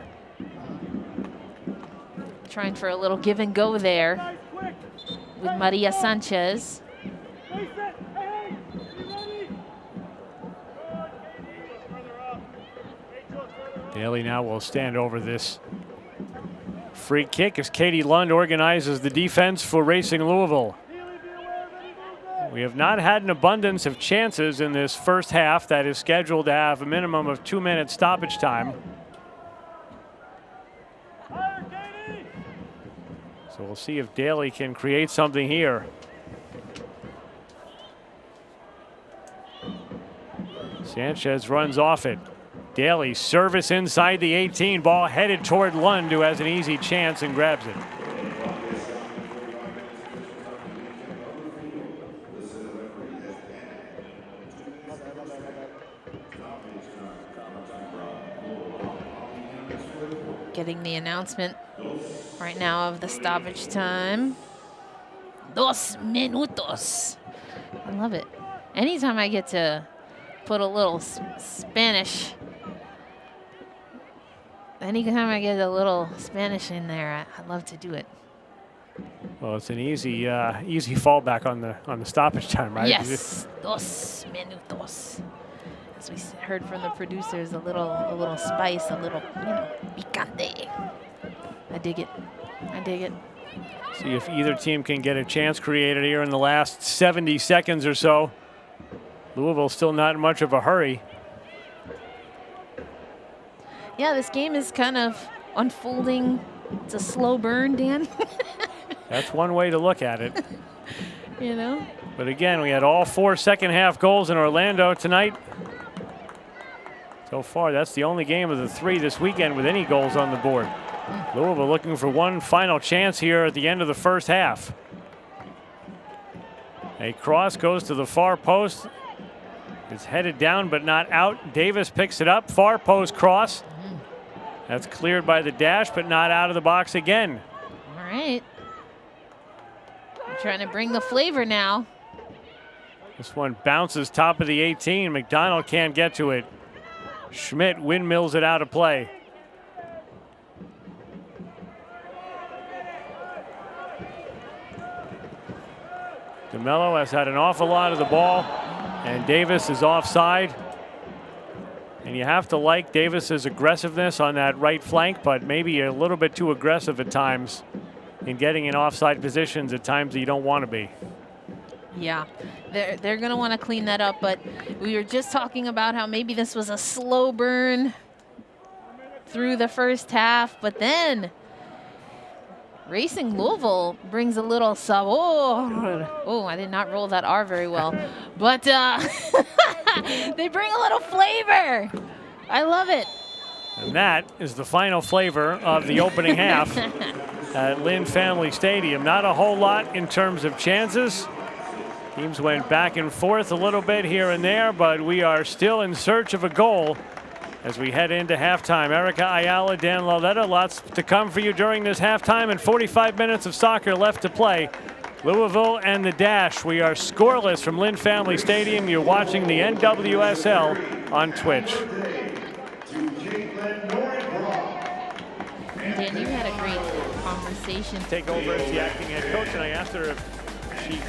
Trying for a little give and go there with Maria Sanchez. Daly now will stand over this free kick as Katie Lund organizes the defense for Racing Louisville. We have not had an abundance of chances in this first half that is scheduled to have a minimum of 2-minute stoppage time. So we'll see if Daly can create something here. Sanchez runs off it. Daly service inside the 18. Ball headed toward Lund, who has an easy chance and grabs it. Getting the announcement right now of the stoppage time. 2 minutos. I love it. Anytime I get to put a little Spanish, anytime I get a little Spanish in there, I love to do it. Well, it's an easy fallback on the stoppage time, right? Yes, 2 minutos. As we heard from the producers, a little spice, a little, picante. I dig it. I dig it. See if either team can get a chance created here in the last 70 seconds or so. Louisville still not in much of a hurry. Yeah, this game is kind of unfolding. It's a slow burn, Dan. That's one way to look at it. You know? But again, we had all 4 second half goals in Orlando tonight. So far, that's the only game of the 3 this weekend with any goals on the board. Louisville looking for one final chance here at the end of the first half. A cross goes to the far post. It's headed down but not out. Davis picks it up. Far post cross. That's cleared by the dash but not out of the box again. All right. I'm trying to bring the flavor now. This one bounces top of the 18. McDonald can't get to it. Schmidt windmills it out of play. DeMello has had an awful lot of the ball, and Davis is offside. And you have to like Davis's aggressiveness on that right flank, but maybe a little bit too aggressive at times in getting in offside positions at times that you don't want to be. Yeah, they're going to want to clean that up, but we were just talking about how maybe this was a slow burn through the first half, but then Racing Louisville brings a little sabor. Oh, I did not roll that R very well, but they bring a little flavor. I love it. And that is the final flavor of the opening half at Lynn Family Stadium. Not a whole lot in terms of chances. Teams went back and forth a little bit here and there, but we are still in search of a goal as we head into halftime. Erica Ayala, Dan Lauletta, lots to come for you during this halftime and 45 minutes of soccer left to play. Louisville and the Dash. We are scoreless from Lynn Family Stadium. You're watching the NWSL on Twitch. Dan, you had a great conversation. Take over as the acting head coach, and I asked her if she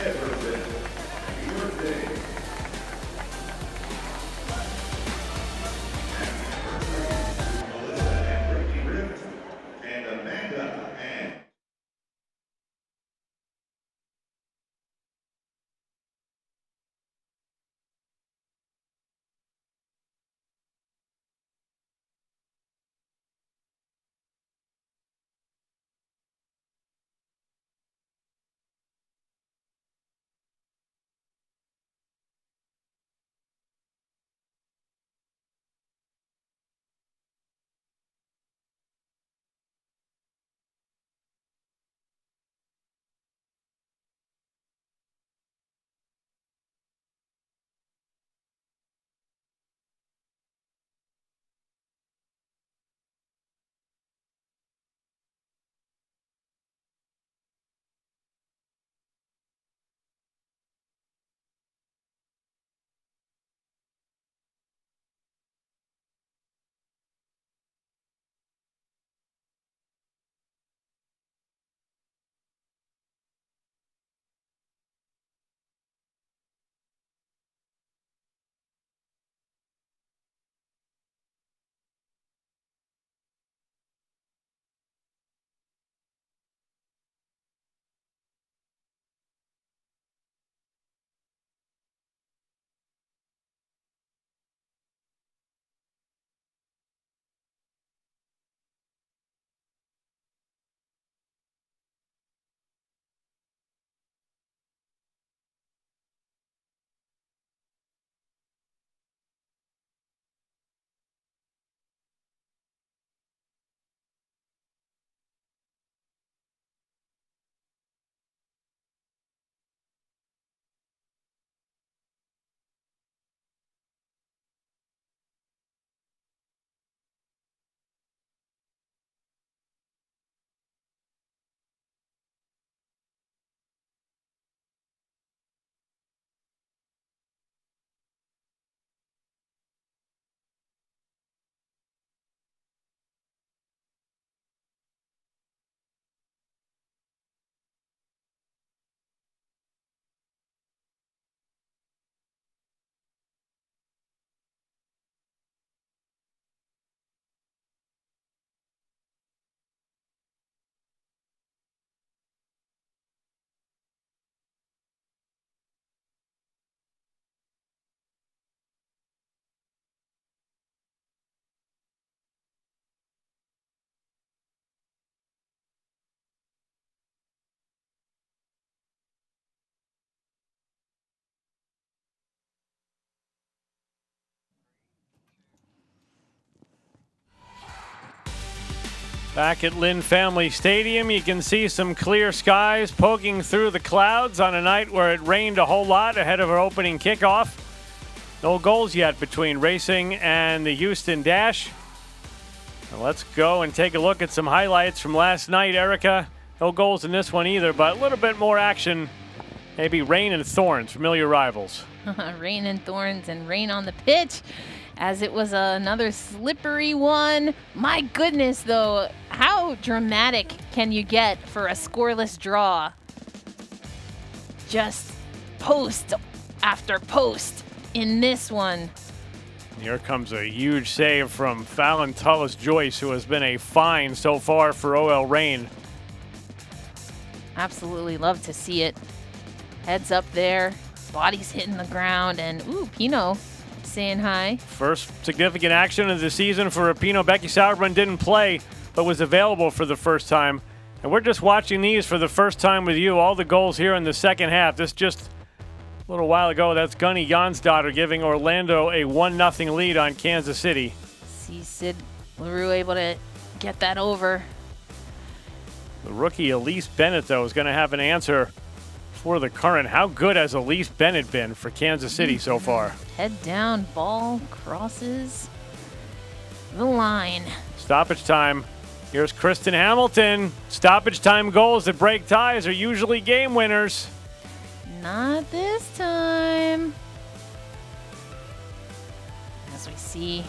Back at Lynn Family Stadium, you can see some clear skies poking through the clouds on a night where it rained a whole lot ahead of our opening kickoff. No goals yet between Racing and the Houston Dash. Now let's go and take a look at some highlights from last night, Erica. No goals in this one either, but a little bit more action. Maybe Rain and Thorns, familiar rivals. Rain and Thorns and rain on the pitch, as it was another slippery one. My goodness, though, how dramatic can you get for a scoreless draw? Just post after post in this one. Here comes a huge save from Fallon Tullis-Joyce, who has been a find so far for OL Reign. Absolutely love to see it. Heads up there, body's hitting the ground, and ooh, Pino saying hi. First significant action of the season for Rapino. Becky Sauerbrunn didn't play, but was available for the first time. And we're just watching these for the first time with you. All the goals here in the second half. This just a little while ago, that's Gunny Jonsdottir giving Orlando a 1-0 lead on Kansas City. See Sid LaRue able to get that over. The rookie Elise Bennett, though, is going to have an answer for the current. How good has Elise Bennett been for Kansas City so far? Head down, ball crosses the line. Stoppage time. Here's Kristen Hamilton. Stoppage time goals that break ties are usually game winners. Not this time. As we see,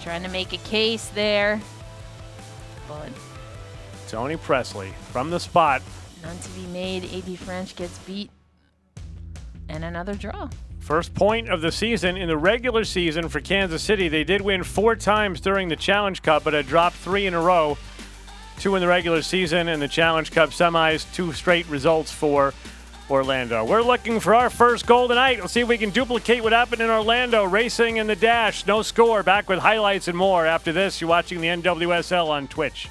trying to make a case there. But Tony Presley from the spot. none to be made. A.B. French gets beat. And another draw. First point of the season in the regular season for Kansas City. They did win 4 times during the Challenge Cup, but had dropped 3 in a row. 2 in the regular season, and the Challenge Cup semis, 2 straight results for Orlando. We're looking for our first goal tonight. We'll see if we can duplicate what happened in Orlando. Racing in the Dash, no score. Back with highlights and more after this. You're watching the NWSL on Twitch.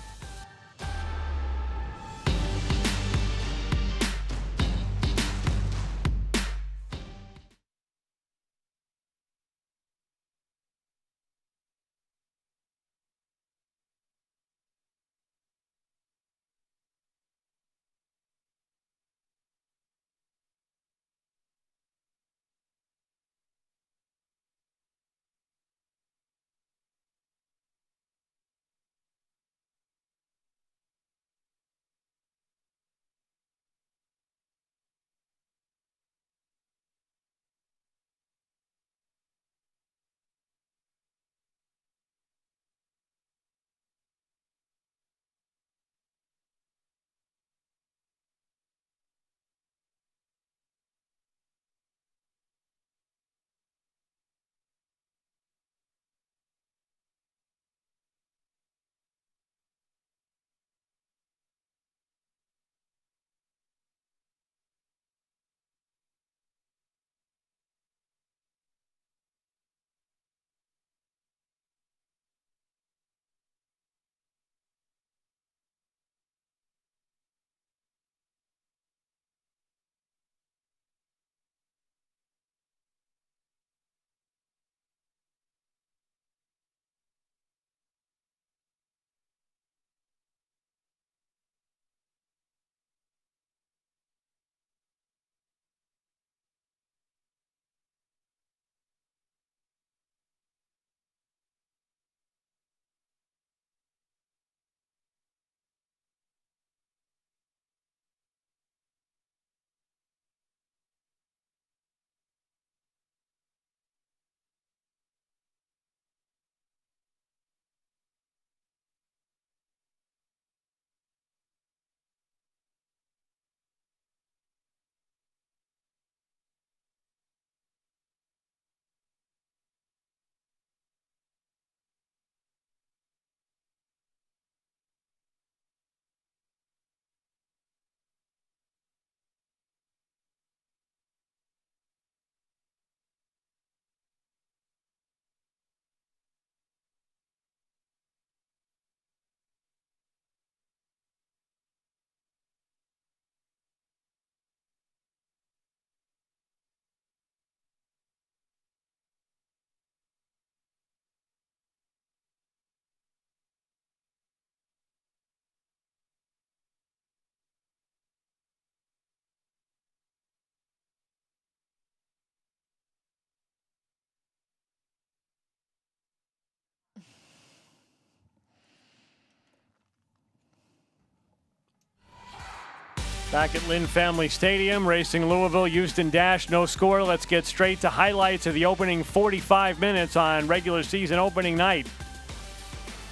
Back at Lynn Family Stadium, Racing Louisville, Houston Dash, no score. Let's get straight to highlights of the opening 45 minutes on regular season opening night.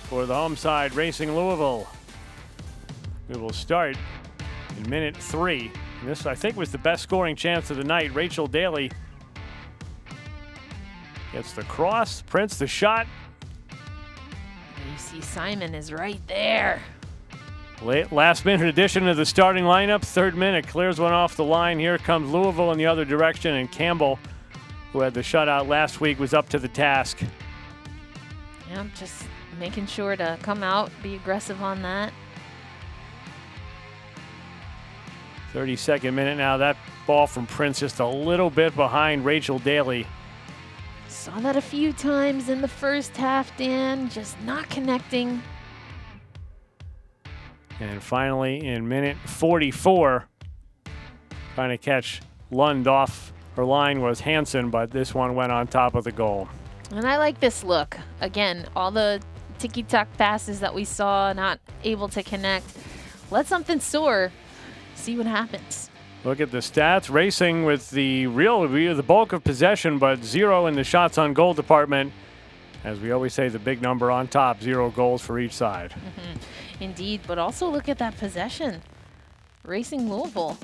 For the home side, Racing Louisville. We will start in minute 3. And this, I think, was the best scoring chance of the night. Rachel Daly gets the cross, Prince the shot. You see Simon is right there. Last minute addition to the starting lineup. 3rd minute, clears one off the line. Here comes Louisville in the other direction, and Campbell, who had the shutout last week, was up to the task. Yeah, just making sure to come out, be aggressive on that. 32nd minute now. That ball from Prince just a little bit behind Rachel Daly. Saw that a few times in the first half, Dan, just not connecting. And finally, in minute 44, trying to catch Lund off her line was Hansen, but this one went on top of the goal. And I like this look. Again, all the ticky-tack passes that we saw, not able to connect. Let something soar. See what happens. Look at the stats. Racing with the bulk of possession, but 0 in the shots on goal department. As we always say, the big number on top, 0 goals for each side. Indeed, but also look at that possession. Racing Louisville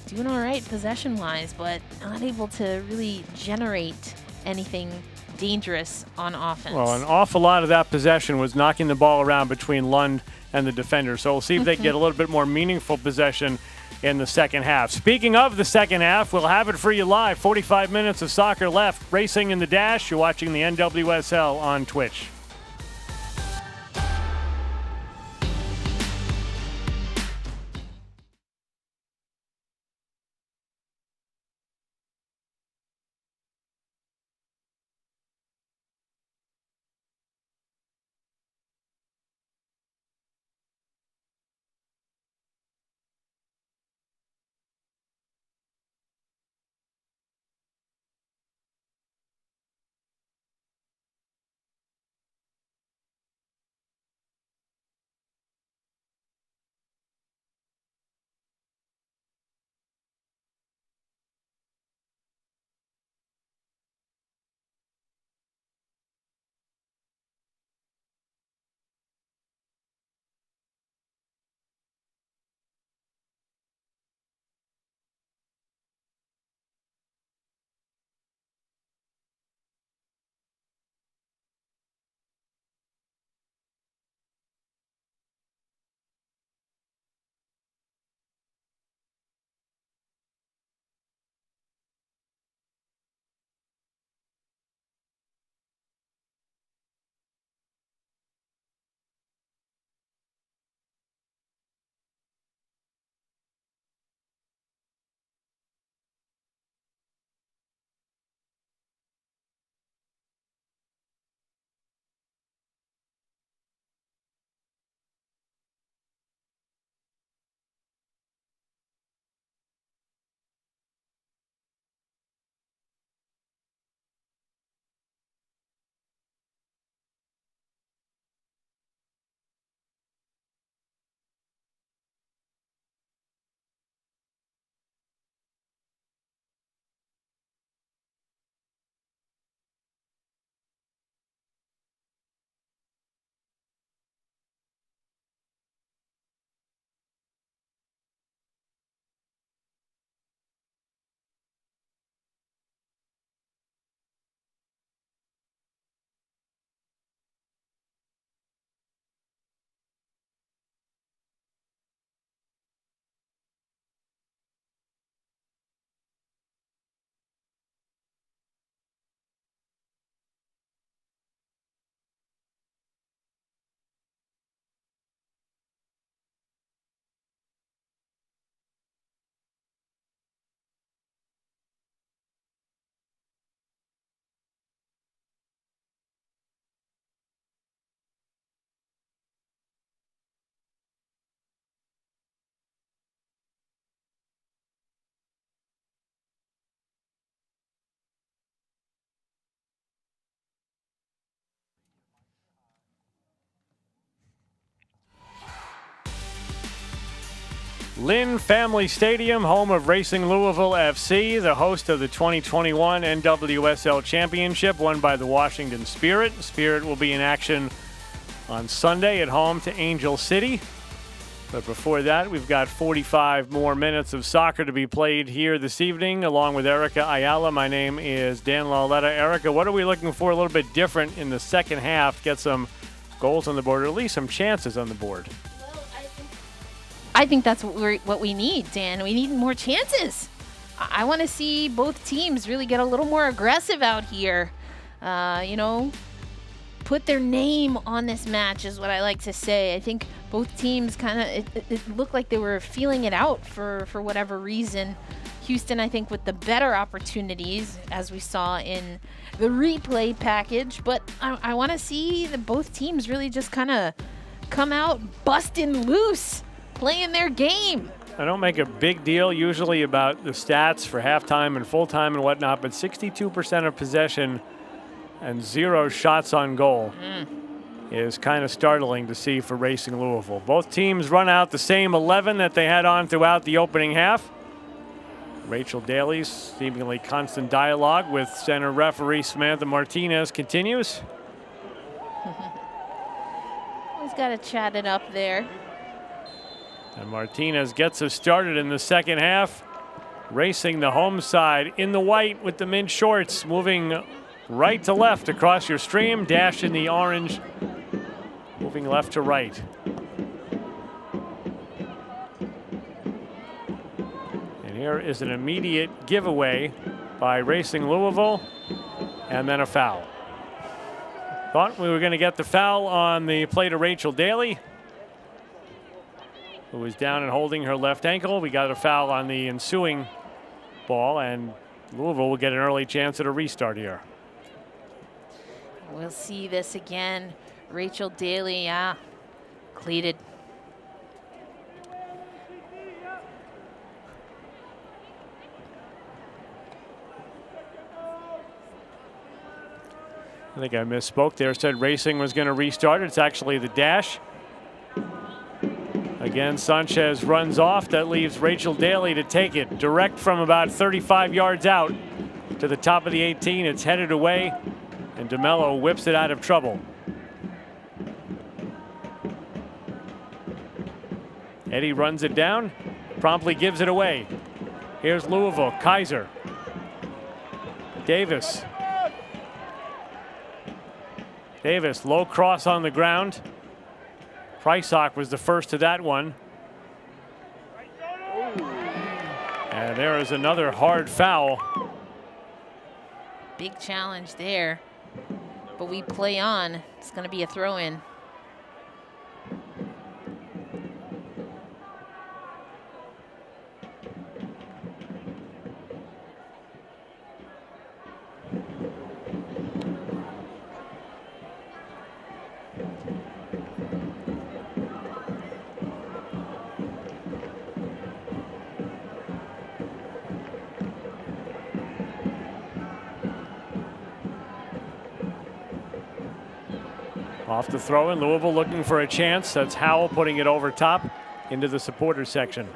doing all right possession-wise, but not able to really generate anything dangerous on offense. Well, an awful lot of that possession was knocking the ball around between Lund and the defender. So we'll see if they can get a little bit more meaningful possession in the second half. Speaking of the second half, we'll have it for you live. 45 minutes of soccer left. Racing in the Dash. You're watching the NWSL on Twitch. Lynn Family Stadium, home of Racing Louisville FC, the host of the 2021 NWSL Championship, won by the Washington Spirit. Spirit will be in action on Sunday at home to Angel City. But before that, we've got 45 more minutes of soccer to be played here this evening, along with Erica Ayala. My name is Dan Lauletta. Erica, what are we looking for a little bit different in the second half? Get some goals on the board, or at least some chances on the board. I think that's what we need, Dan. We need more chances. I want to see both teams really get a little more aggressive out here. Put their name on this match is what I like to say. I think both teams kind of, it looked like they were feeling it out for whatever reason. Houston, I think, with the better opportunities, as we saw in the replay package. But I want to see both teams really just kind of come out busting loose, playing their game. I don't make a big deal usually about the stats for halftime and full time and whatnot, but 62% of possession and 0 shots on goal is kind of startling to see for Racing Louisville. Both teams run out the same 11 that they had on throughout the opening half. Rachel Daly's seemingly constant dialogue with center referee Samantha Martinez continues. Always got to chat it up there. And Martinez gets us started in the second half. Racing the home side in the white with the mint shorts, moving right to left across your stream, dash in the orange, moving left to right. And here is an immediate giveaway by Racing Louisville, and then a foul. Thought we were going to get the foul on the play to Rachel Daly, who was down and holding her left ankle. We got a foul on the ensuing ball, and Louisville will get an early chance at a restart here. We'll see this again. Rachel Daly, cleated. I think I misspoke there. Said Racing was going to restart. It's actually the dash. Again, Sanchez runs off. That leaves Rachel Daly to take it direct from about 35 yards out to the top of the 18. It's headed away, and DeMello whips it out of trouble. Eddie runs it down, promptly gives it away. Here's Louisville, Kaiser. Davis. Davis, low cross on the ground. Prysock was the first to that one. And there is another hard foul. Big challenge there. But we play on. It's going to be a throw-in. Off the throw in, Louisville looking for a chance. That's Howell putting it over top into the supporters section.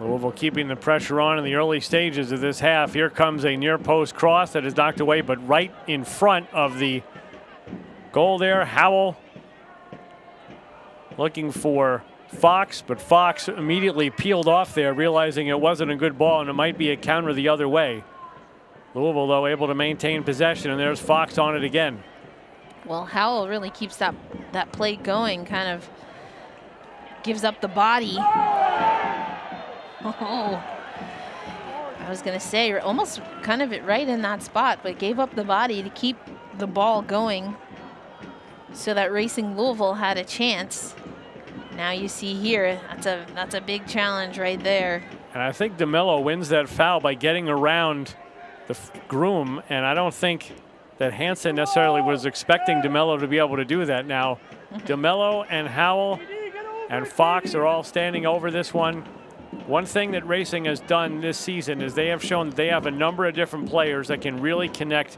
Louisville keeping the pressure on in the early stages of this half. Here comes a near post cross that is knocked away, but right in front of the goal there. Howell looking for Fox, but Fox immediately peeled off there, realizing it wasn't a good ball and it might be a counter the other way. Louisville, though, able to maintain possession, and there's Fox on it again. Well, Howell really keeps that play going, kind of gives up the body. Oh, I was going to say, almost kind of right in that spot, but gave up the body to keep the ball going so that Racing Louisville had a chance. Now you see here, that's a big challenge right there. And I think DeMello wins that foul by getting around the groom, and I don't think that Hansen necessarily was expecting DeMello to be able to do that. Now, DeMello and Howell and Fox are all standing over this one. One thing that Racing has done this season is they have shown that they have a number of different players that can really connect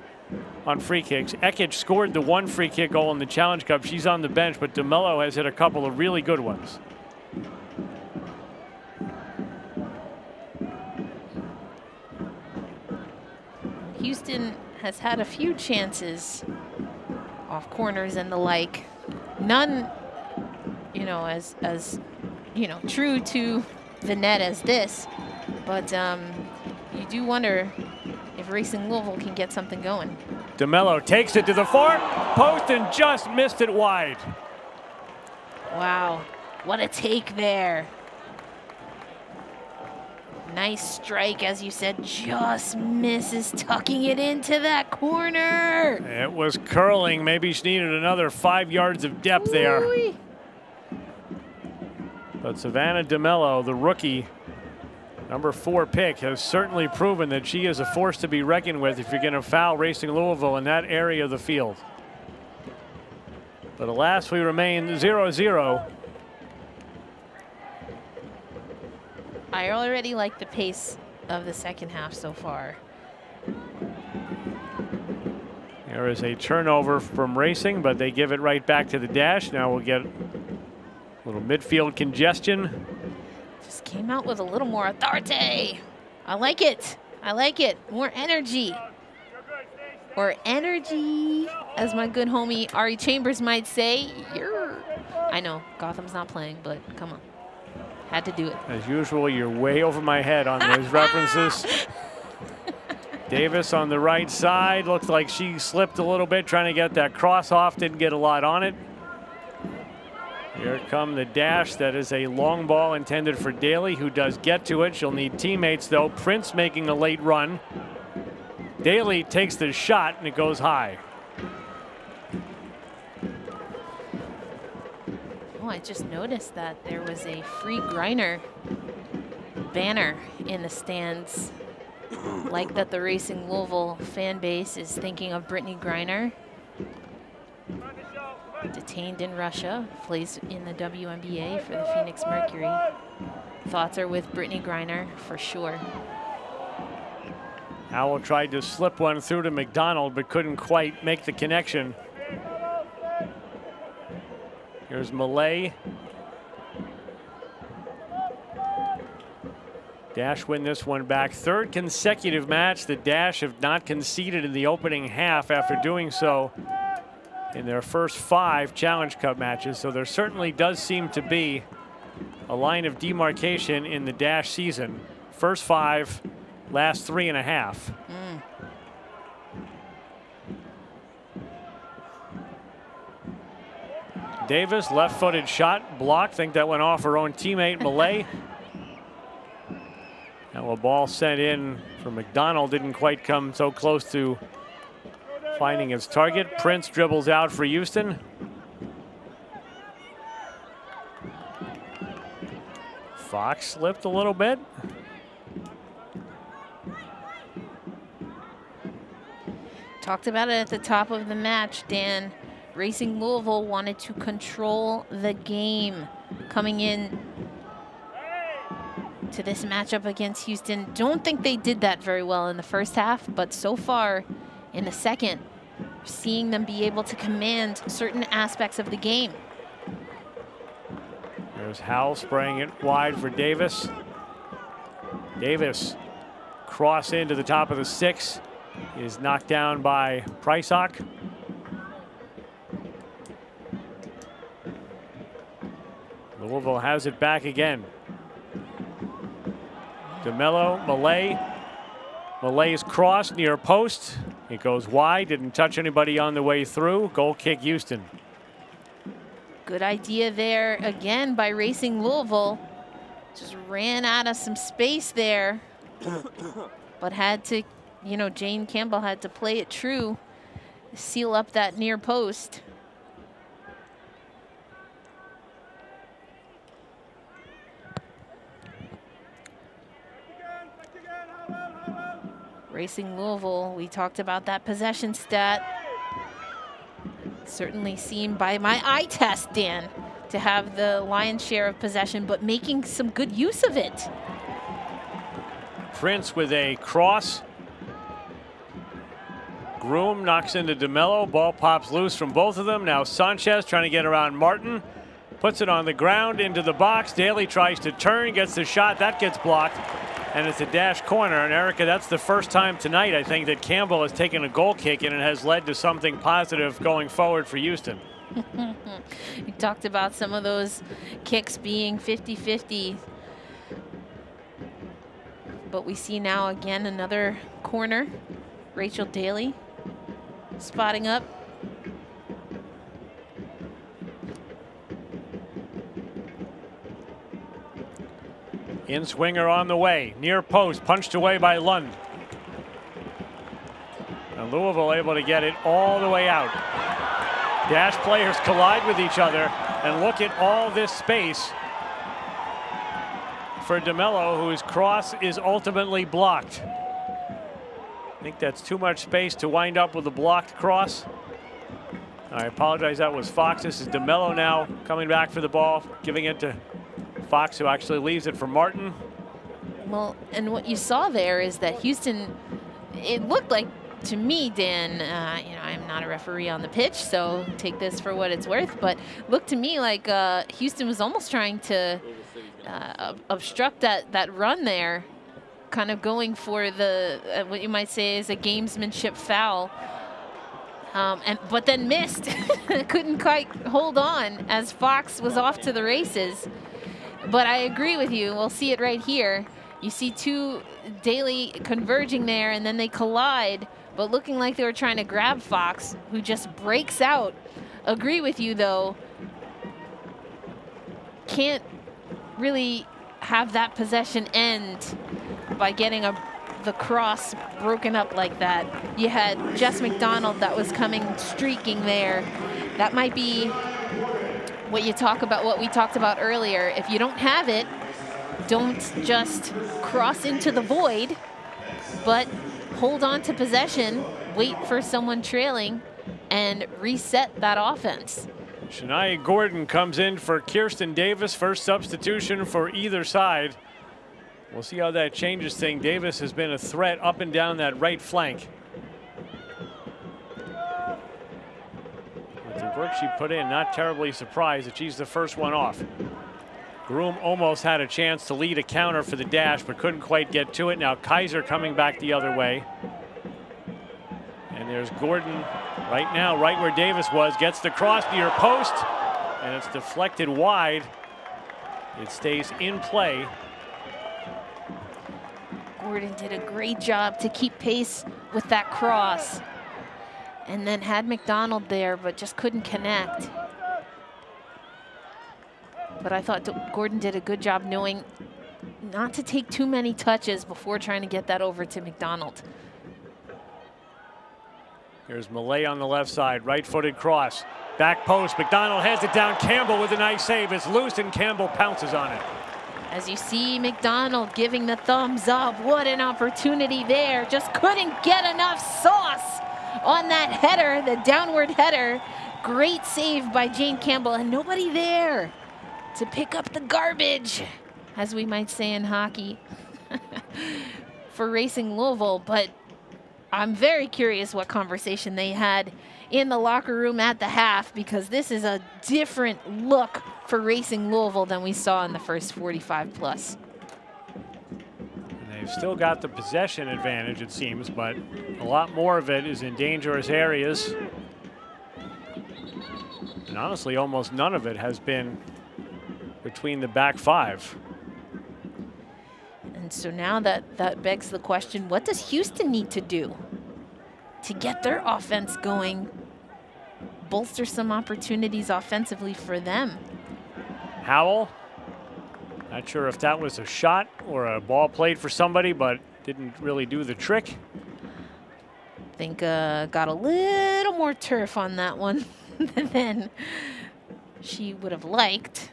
on free kicks. Ekic scored the one free kick goal in the Challenge Cup. She's on the bench, but DeMello has hit a couple of really good ones. Houston has had a few chances off corners and the like. None, you know, as you know, true to the net as this. But you do wonder if Racing Louisville can get something going. DeMello takes it to the far post and just missed it wide. Wow, what a take there. Nice strike, as you said, just misses tucking it into that corner. It was curling. Maybe she needed another 5 yards of depth there. Ooh. But Savannah DeMello, the rookie, number 4 pick, has certainly proven that she is a force to be reckoned with if you're going to foul Racing Louisville in that area of the field. But alas, we remain 0-0. I already like the pace of the second half so far. There is a turnover from Racing, but they give it right back to the Dash. Now we'll get a little midfield congestion. Just came out with a little more authority. I like it. I like it. More energy. Or energy, as my good homie Ari Chambers might say. I know, Gotham's not playing, but come on. Had to do it. As usual, you're way over my head on those references. Davis on the right side. Looks like she slipped a little bit trying to get that cross off. Didn't get a lot on it. Here come the Dash. That is a long ball intended for Daly, who does get to it. She'll need teammates, though. Prince making a late run. Daly takes the shot, and it goes high. Oh, I just noticed that there was a free Griner banner in the stands. Like that the Racing Louisville fan base is thinking of Brittany Griner. Detained in Russia, plays in the WNBA for the Phoenix Mercury. Thoughts are with Brittany Griner for sure. Howell tried to slip one through to McDonald, but couldn't quite make the connection. Here's Malay. Dash win this one back. Third consecutive match. The Dash have not conceded in the opening half after doing so in their first 5 Challenge Cup matches. So there certainly does seem to be a line of demarcation in the Dash season. First 5, last 3.5. Davis, left-footed shot, blocked. Think that went off her own teammate, Malay. Now a ball sent in for McDonald. Didn't quite come so close to finding its target. Prince dribbles out for Houston. Fox slipped a little bit. Talked about it at the top of the match, Dan. Racing Louisville wanted to control the game coming in to this matchup against Houston. Don't think they did that very well in the first half, but so far in the second, seeing them be able to command certain aspects of the game. There's Howell spraying it wide for Davis. Davis cross into the top of the 6 is knocked down by Prysock. Louisville has it back again. DeMello, Malay. Malay's cross near post. It goes wide, didn't touch anybody on the way through. Goal kick Houston. Good idea there again by Racing Louisville. Just ran out of some space there, but had to, you know, Jane Campbell had to play it true, seal up that near post. Racing Louisville, we talked about that possession stat. Certainly seemed by my eye test, Dan, to have the lion's share of possession, but making some good use of it. Prince with a cross. Groom knocks into DeMello. Ball pops loose from both of them. Now Sanchez trying to get around Martin. Puts it on the ground into the box. Daly tries to turn, gets the shot. That gets blocked. And it's a dash corner. And Erica, that's the first time tonight, I think, that Campbell has taken a goal kick and it has led to something positive going forward for Houston. We talked about some of those kicks being 50-50. But we see now again another corner. Rachel Daly spotting up. In swinger on the way, near post, punched away by Lund. And Louisville able to get it all the way out. Dash players collide with each other, and look at all this space for DeMello, whose cross is ultimately blocked. I think that's too much space to wind up with a blocked cross. I apologize, that was Fox. This is DeMello now coming back for the ball, giving it to Fox, who actually leaves it for Martin. Well, and what you saw there is that Houston, it looked like to me, Dan, you know, I'm not a referee on the pitch, so take this for what it's worth, but looked to me like Houston was almost trying to obstruct that run there, kind of going for the what you might say is a gamesmanship foul, but then missed. Couldn't quite hold on as Fox was off to the races. But I agree with you. We'll see it right here. You see two Daly converging there, and then they collide, but looking like they were trying to grab Fox, who just breaks out. Agree with you, though. Can't really have that possession end by getting the cross broken up like that. You had Jess McDonald that was coming streaking there. That might be what we talked about earlier. If you don't have it, don't just cross into the void, but hold on to possession, wait for someone trailing, and reset that offense. Shania Gordon comes in for Kirsten Davis, first substitution for either side. We'll see how that changes things. Davis has been a threat up and down that right flank. With the work she put in, not terribly surprised that she's the first one off. Groom almost had a chance to lead a counter for the dash, but couldn't quite get to it. Now Kaiser coming back the other way. And there's Gordon right now, right where Davis was, gets the cross near post, and it's deflected wide. It stays in play. Gordon did a great job to keep pace with that cross, and then had McDonald there, but just couldn't connect. But I thought Gordon did a good job knowing not to take too many touches before trying to get that over to McDonald. Here's Millay on the left side, right-footed cross. Back post, McDonald has it down. Campbell with a nice save. It's loose and Campbell pounces on it. As you see McDonald giving the thumbs up. What an opportunity there. Just couldn't get enough sauce on that header, the downward header. Great save by Jane Campbell, and nobody there to pick up the garbage, as we might say in hockey, for Racing Louisville. But I'm very curious what conversation they had in the locker room at the half, because this is a different look for Racing Louisville than we saw in the first 45 plus. And they've still got the possession advantage, it seems, but a lot more of it is in dangerous areas. And honestly, almost none of it has been between the back five. And so now that begs the question, what does Houston need to do to get their offense going, bolster some opportunities offensively for them? Howell, not sure if that was a shot or a ball played for somebody, but didn't really do the trick. I think got a little more turf on that one than she would have liked.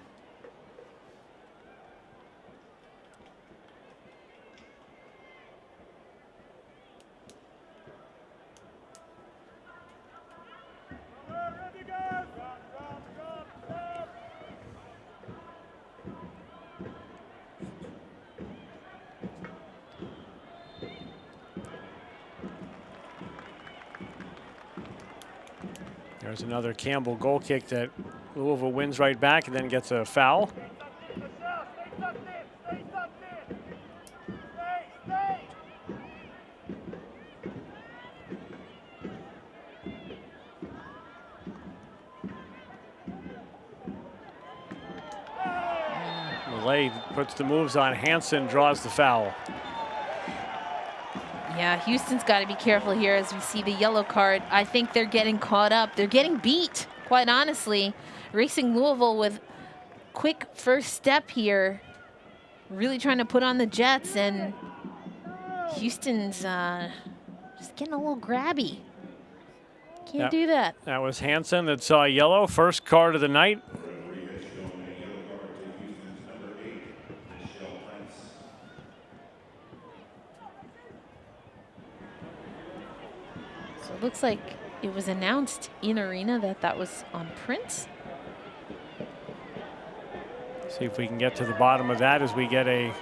There's another Campbell goal kick that Louisville wins right back and then gets a foul. Malay puts the moves on Hansen, draws the foul. Yeah, Houston's got to be careful here as we see the yellow card. I think they're getting caught up. They're getting beat, quite honestly. Racing Louisville with quick first step here, really trying to put on the Jets, and Houston's just getting a little grabby. Can't do that. That was Hansen that saw yellow, first card of the night. So it looks like it was announced in arena that that was on Prince. See if we can get to the bottom of that as we get a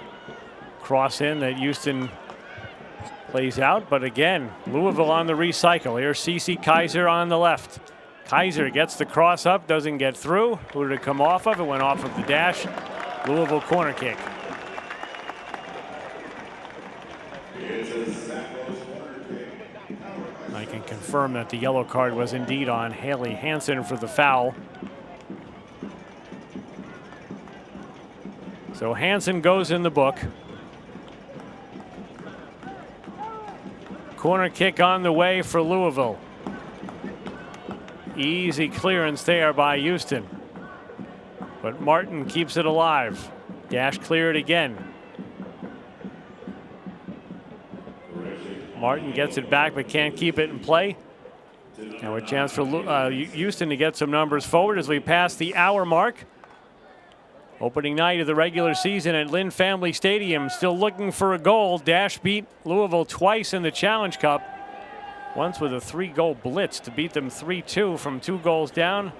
cross in that Houston plays out. But again, Louisville on the recycle. Here's Cece Kaiser on the left. Kaiser gets the cross up, doesn't get through. Who did it come off of? It went off of the dash. Louisville corner kick. I can confirm that the yellow card was indeed on Haley Hansen for the foul. So Hansen goes in the book. Corner kick on the way for Louisville. Easy clearance there by Houston. But Martin keeps it alive. Dash cleared again. Martin gets it back but can't keep it in play. Now a chance for Houston to get some numbers forward as we pass the hour mark. Opening night of the regular season at Lynn Family Stadium. Still looking for a goal. Dash beat Louisville twice in the Challenge Cup. Once with a 3-goal blitz to beat them 3-2 from 2 goals down.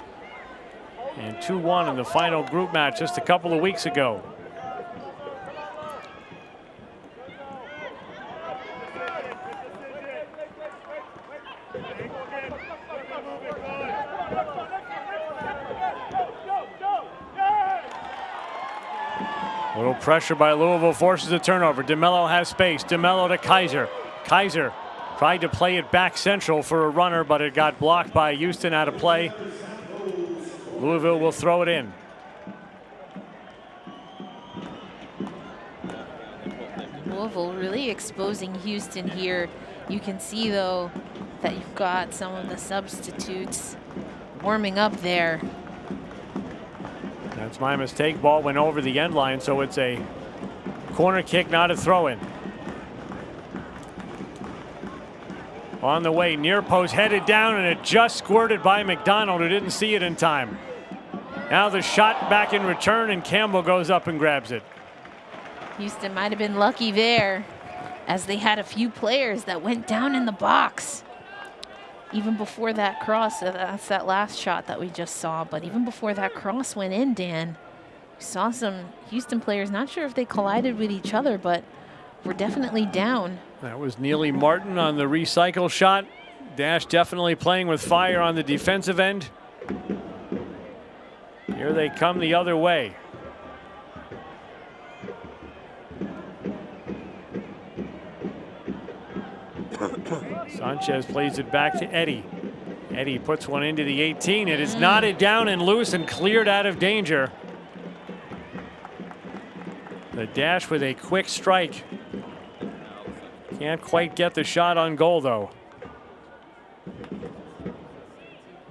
And 2-1 in the final group match just a couple of weeks ago. A little pressure by Louisville forces a turnover. DeMello has space. DeMello to Kaiser. Kaiser tried to play it back central for a runner, but it got blocked by Houston out of play. Louisville will throw it in. Louisville really exposing Houston here. You can see, though, that you've got some of the substitutes warming up there. That's my mistake. Ball went over the end line, so it's a corner kick, not a throw-in. On the way, near post, headed down, and it just squirted by McDonald, who didn't see it in time. Now the shot back in return, and Campbell goes up and grabs it. Houston might have been lucky there, as they had a few players that went down in the box. Even before that cross, that's that last shot that we just saw, but even before that cross went in, Dan, we saw some Houston players, not sure if they collided with each other, but were definitely down. That was Neely Martin on the recycle shot. Dash definitely playing with fire on the defensive end. Here they come the other way. Sanchez plays it back to Eddie. Eddie puts one into the 18. It is knotted down and loose and cleared out of danger. The Dash with a quick strike. Can't quite get the shot on goal, though.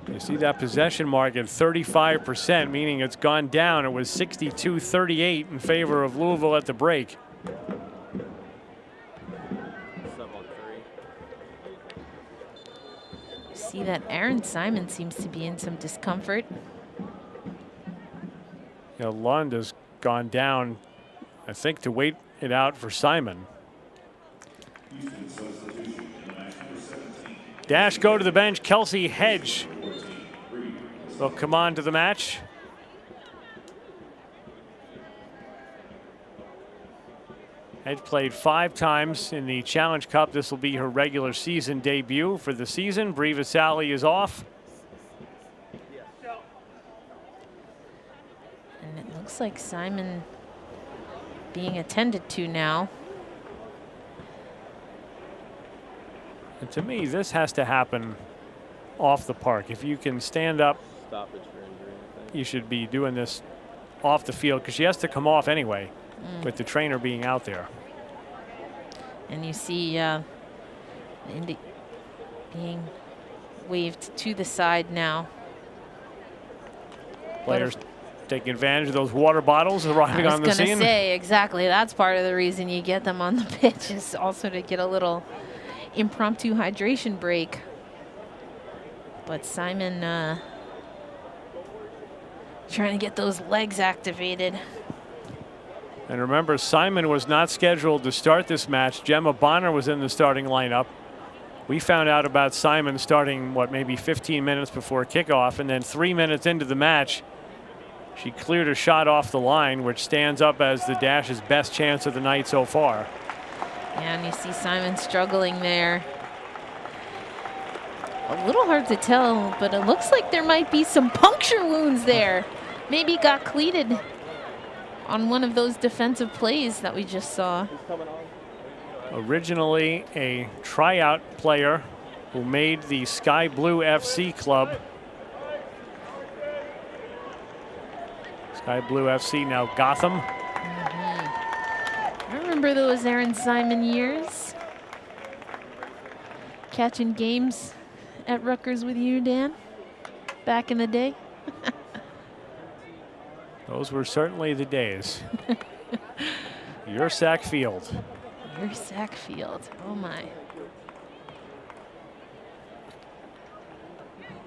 You see that possession mark at 35%, meaning it's gone down. It was 62-38 in favor of Louisville at the break. See that Aaron Simon seems to be in some discomfort. You know, Lund has gone down, I think, to wait it out for Simon. Dash go to the bench. Kelsey Hedge will come on to the match. Hedge played 5 times in the Challenge Cup. This will be her regular season debut for the season. Bree Vasali is off. Looks like Simon being attended to now. And to me, this has to happen off the park. If you can stand up, Stoppage for injury, I think. you should be doing this off the field because she has to come off anyway with the trainer being out there. And you see Indy being waved to the side now. Players taking advantage of those water bottles arriving on the scene. I was going to say, exactly. That's part of the reason you get them on the pitch, is also to get a little impromptu hydration break. But Simon trying to get those legs activated. And remember, Simon was not scheduled to start this match. Gemma Bonner was in the starting lineup. We found out about Simon starting, what, maybe 15 minutes before kickoff, and then 3 minutes into the match, she cleared a shot off the line, which stands up as the Dash's best chance of the night so far. Yeah, and you see Simon struggling there. A little hard to tell, but it looks like there might be some puncture wounds there. Maybe got cleated on one of those defensive plays that we just saw. Originally a tryout player who made the Sky Blue FC club. Sky Blue FC, now Gotham. I remember those Aaron Simon years. Catching games at Rutgers with you, Dan, back in the day. Those were certainly the days. Your sack field. Your sack field. Oh my.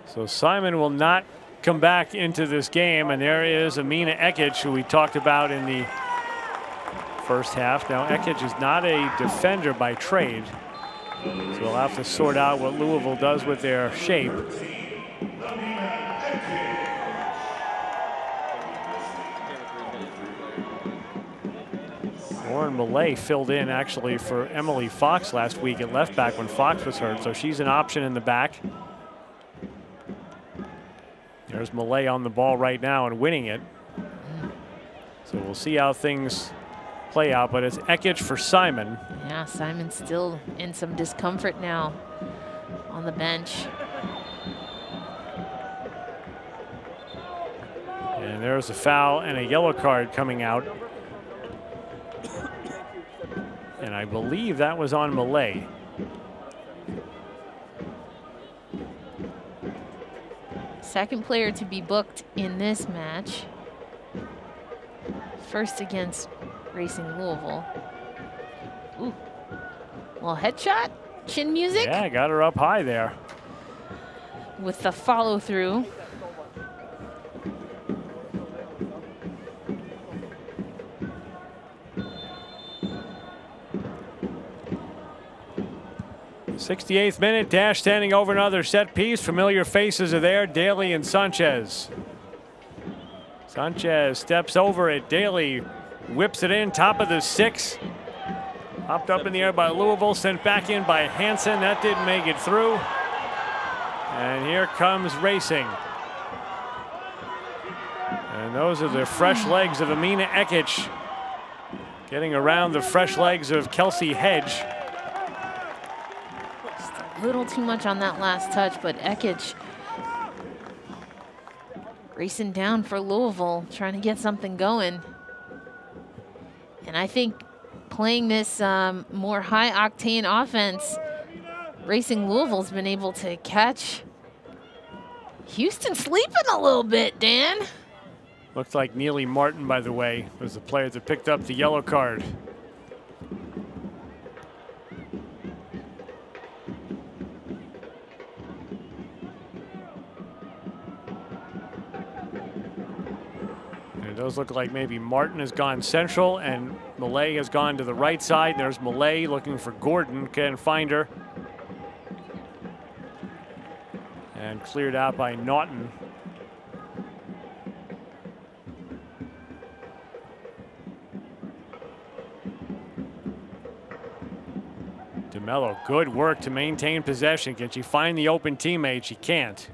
So Simon will not come back into this game, and there is Amina Ekic, who we talked about in the first half. Now Ekic is not a defender by trade, so we'll have to sort out what Louisville does with their shape. Lauren Millay filled in actually for Emily Fox last week at left back when Fox was hurt, so she's an option in the back. There's Millay on the ball right now and winning it. So we'll see how things play out, but it's Ekic for Simon. Yeah, Simon's still in some discomfort now on the bench. And there's a foul and a yellow card coming out. And I believe that was on Millay. Second player to be booked in this match. First against Racing Louisville. Ooh. Well, headshot, chin music. Yeah, got her up high there. With the follow through. '68th minute, Dash standing over another set piece. Familiar faces are there, Daly and Sanchez. Sanchez steps over it. Daly whips it in, top of the 6. Popped up in the air by Louisville, sent back in by Hansen. That didn't make it through. And here comes Racing. And those are the fresh legs of Amina Ekic, getting around the fresh legs of Kelsey Hedge. A little too much on that last touch, but Ekic racing down for Louisville, trying to get something going. And I think playing this more high-octane offense, Racing Louisville's been able to catch Houston sleeping a little bit, Dan. Looks like Neely Martin, by the way, was the player that picked up the yellow card. Those look like maybe Martin has gone central and Millay has gone to the right side. There's Millay looking for Gordon, can't find her. And cleared out by Naughton. DeMello, good work to maintain possession. Can she find the open teammate? She can't.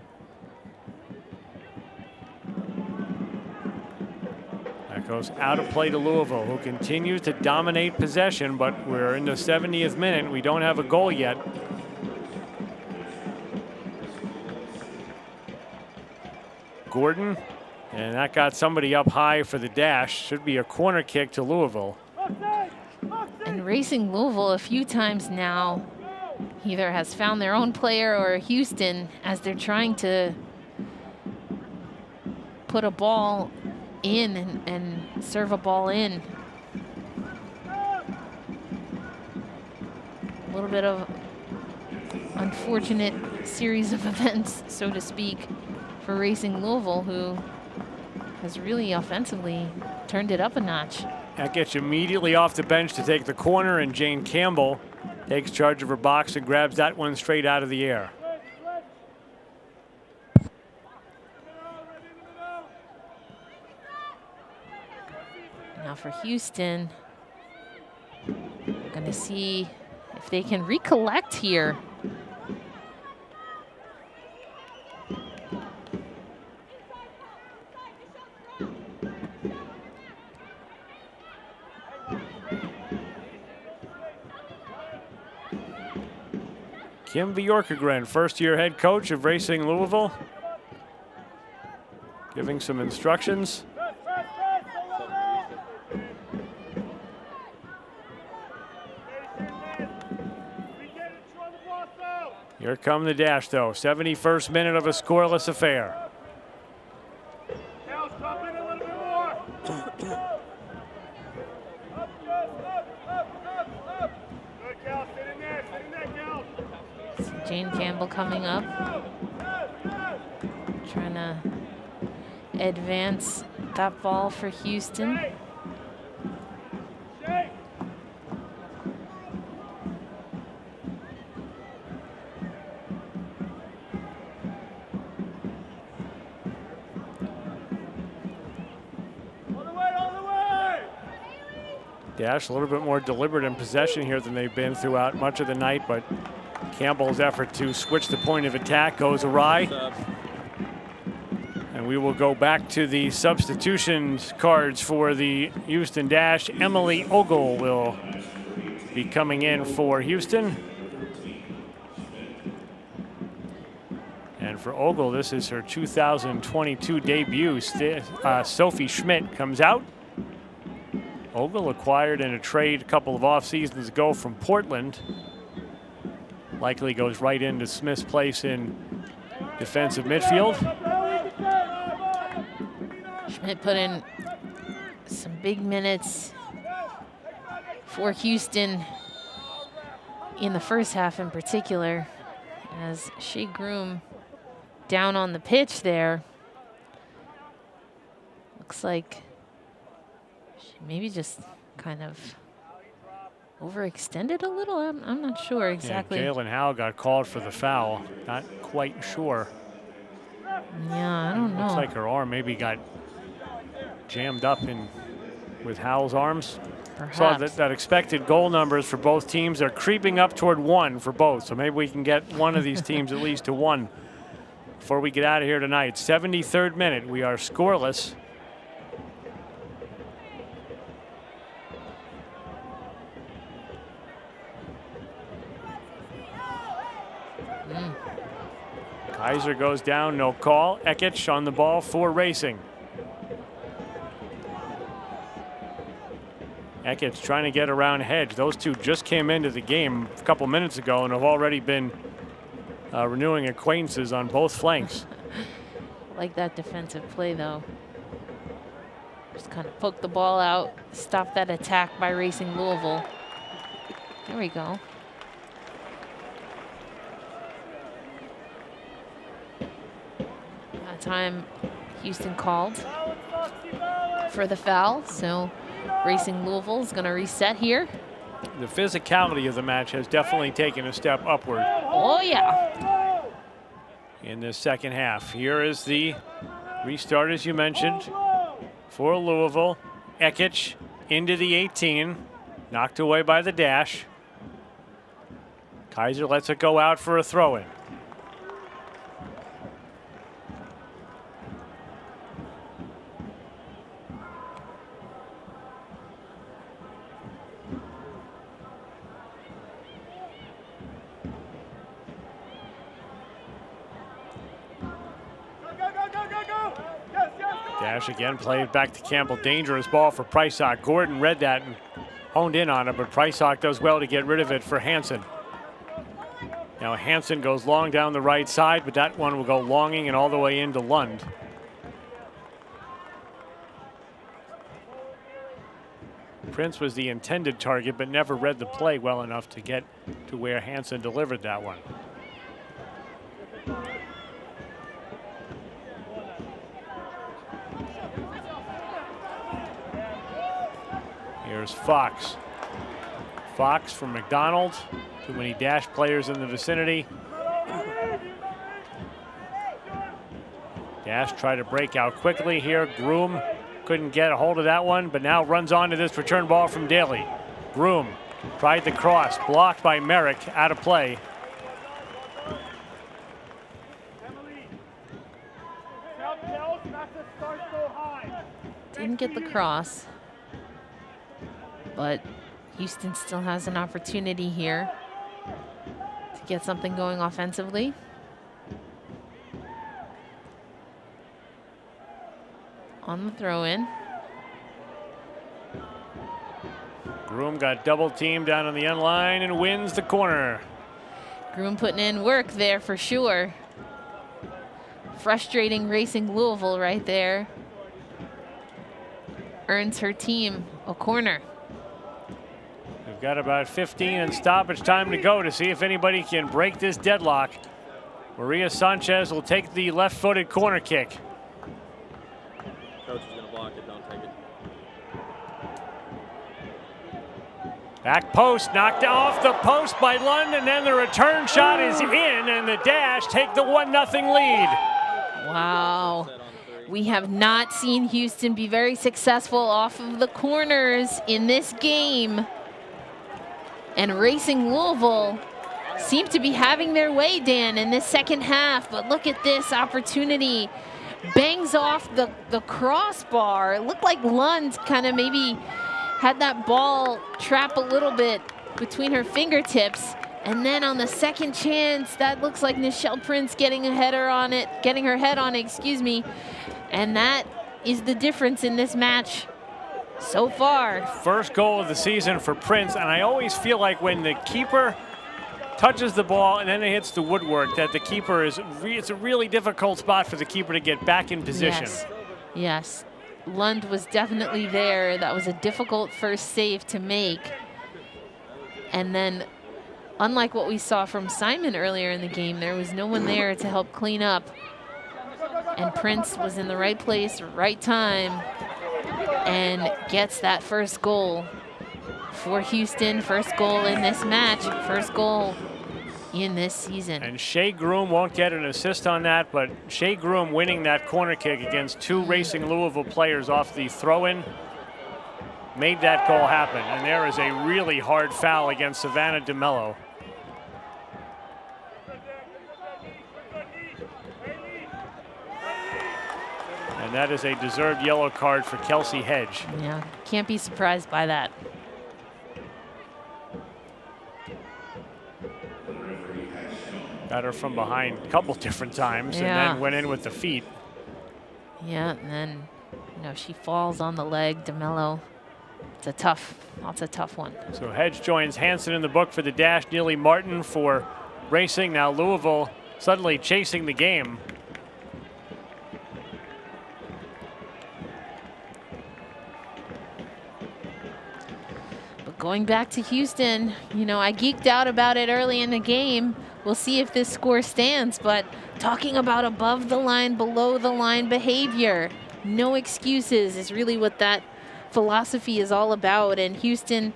Goes out of play to Louisville, who continues to dominate possession, but we're in the 70th minute. We don't have a goal yet. Gordon, and that got somebody up high for the dash. Should be a corner kick to Louisville. And Racing Louisville a few times now either has found their own player or Houston as they're trying to put a ball in and serve a ball in. A little bit of unfortunate series of events, so to speak, for Racing Louisville, who has really offensively turned it up a notch. That gets immediately off the bench to take the corner, and Jane Campbell takes charge of her box and grabs that one straight out of the air. Now for Houston, going to see if they can recollect here. Kim Bjorkegren, first-year head coach of Racing Louisville, giving some instructions. Here come the dash, though. 71st minute of a scoreless affair. Jane Campbell coming up, trying to advance that ball for Houston. Dash a little bit more deliberate in possession here than they've been throughout much of the night, but Campbell's effort to switch the point of attack goes awry. And we will go back to the substitutions cards for the Houston Dash. Emily Ogle will be coming in for Houston. And for Ogle, this is her 2022 debut. Sophie Schmidt comes out. Ogle acquired in a trade a couple of off seasons ago from Portland. Likely goes right into Smith's place in defensive midfield. Schmidt put in some big minutes for Houston in the first half in particular, as Shea Groom down on the pitch there. Looks like she maybe just kind of overextended a little. I'm not sure exactly. Yeah, Jalen Howe got called for the foul. Not quite sure. Yeah, I don't know. Looks like her arm maybe got jammed up in with Howell's arms. Perhaps. Saw that expected goal numbers for both teams are creeping up toward 1 for both. So maybe we can get one of these teams at least to 1 before we get out of here tonight. 73rd minute. We are scoreless. Kaiser goes down, no call. Ekich on the ball for Racing. Ekich trying to get around Hedge. Those two just came into the game a couple minutes ago and have already been renewing acquaintances on both flanks. Like that defensive play, though. Just kind of poke the ball out, stop that attack by Racing Louisville. There we go. That time Houston called for the foul, so Racing Louisville is going to reset here. The physicality of the match has definitely taken a step upward. Oh, yeah. In the second half. Here is the restart, as you mentioned, for Louisville. Ekich into the 18, knocked away by the dash. Kaiser lets it go out for a throw-in. Dash again played back to Campbell. Dangerous ball for Prysock. Gordon read that and honed in on it, but Prysock does well to get rid of it for Hansen. Now Hansen goes long down the right side, but that one will go longing and all the way into Lund. Prince was the intended target, but never read the play well enough to get to where Hansen delivered that one. Here's Fox. Fox from McDonald. Too many Dash players in the vicinity. Dash tried to break out quickly here. Groom couldn't get a hold of that one, but now runs on to this return ball from Daly. Groom tried the cross, blocked by Merrick, out of play. Didn't get the cross, but Houston still has an opportunity here to get something going offensively. On the throw-in. Groom got double teamed down on the end line and wins the corner. Groom putting in work there for sure. Frustrating Racing Louisville right there. Earns her team a corner. We've got about 15 and stoppage time to go to see if anybody can break this deadlock. Maria Sanchez will take the left-footed corner kick. Coach is going to block it, don't take it. Back post, knocked off the post by Lund, and then the return shot is in, and the Dash take the 1-0 lead. Wow. We have not seen Houston be very successful off of the corners in this game. And Racing Louisville seem to be having their way, Dan, in this second half. But look at this opportunity. Bangs off the crossbar. It looked like Lund kind of maybe had that ball trap a little bit between her fingertips. And then on the second chance, that looks like Nichelle Prince getting a header on it, getting her head on it, excuse me. And that is the difference in this match so far. First goal of the season for Prince, and I always feel like when the keeper touches the ball and then it hits the woodwork, that the keeper is, it's a really difficult spot for the keeper to get back in position. Yes. Yes. Lund was definitely there. That was a difficult first save to make. And then, unlike what we saw from Simon earlier in the game, there was no one there to help clean up. And Prince was in the right place, right time, and gets that first goal for Houston. First goal in this match, first goal in this season. And Shea Groom won't get an assist on that, but Shea Groom winning that corner kick against two Racing Louisville players off the throw-in made that goal happen. And there is a really hard foul against Savannah DeMello. And that is a deserved yellow card for Kelsey Hedge. Yeah, can't be surprised by that. Got her from behind a couple different times, and then went in with the feet. Yeah, and then, you know, she falls on the leg. DeMello, that's a tough one. So Hedge joins Hansen in the book for the Dash. Neely Martin for Racing. Now Louisville suddenly chasing the game. But going back to Houston, you know, I geeked out about it early in the game. We'll see if this score stands, but talking about above the line, below the line behavior, no excuses is really what that philosophy is all about. And Houston,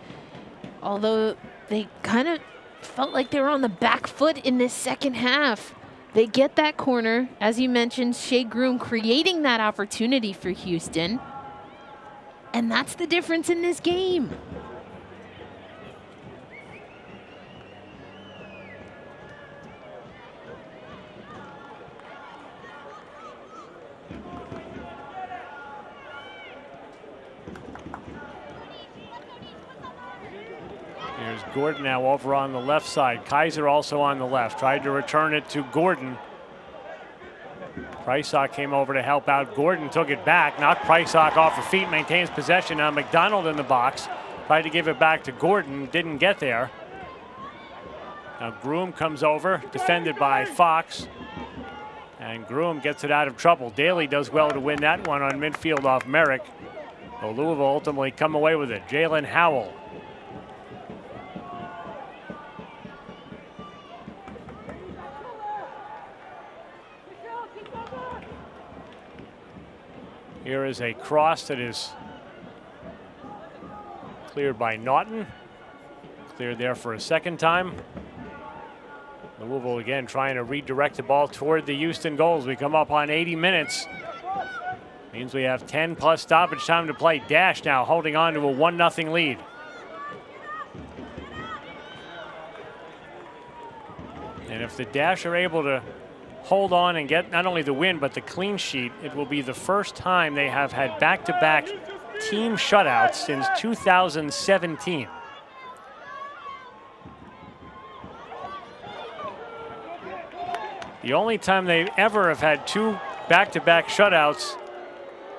although they kind of felt like they were on the back foot in this second half, they get that corner, as you mentioned, Shea Groom creating that opportunity for Houston. And that's the difference in this game. Here's Gordon now over on the left side. Kaiser also on the left. Tried to return it to Gordon. Prysock came over to help out. Gordon took it back, knocked Prysock off her feet, maintains possession. Now McDonald in the box. Tried to give it back to Gordon, didn't get there. Now Groom comes over, defended by Fox. And Groom gets it out of trouble. Daly does well to win that one on midfield off Merrick. So Louisville ultimately come away with it. Jalen Howell. Here is a cross that is cleared by Naughton. Cleared there for a second time. Louisville again trying to redirect the ball toward the Houston goals. We come up on 80 minutes. Means we have 10 plus stoppage time to play. Dash now holding on to a 1-0 lead. And if the Dash are able to hold on and get not only the win but the clean sheet, it will be the first time they have had back-to-back team shutouts since 2017. The only time they ever have had two back-to-back shutouts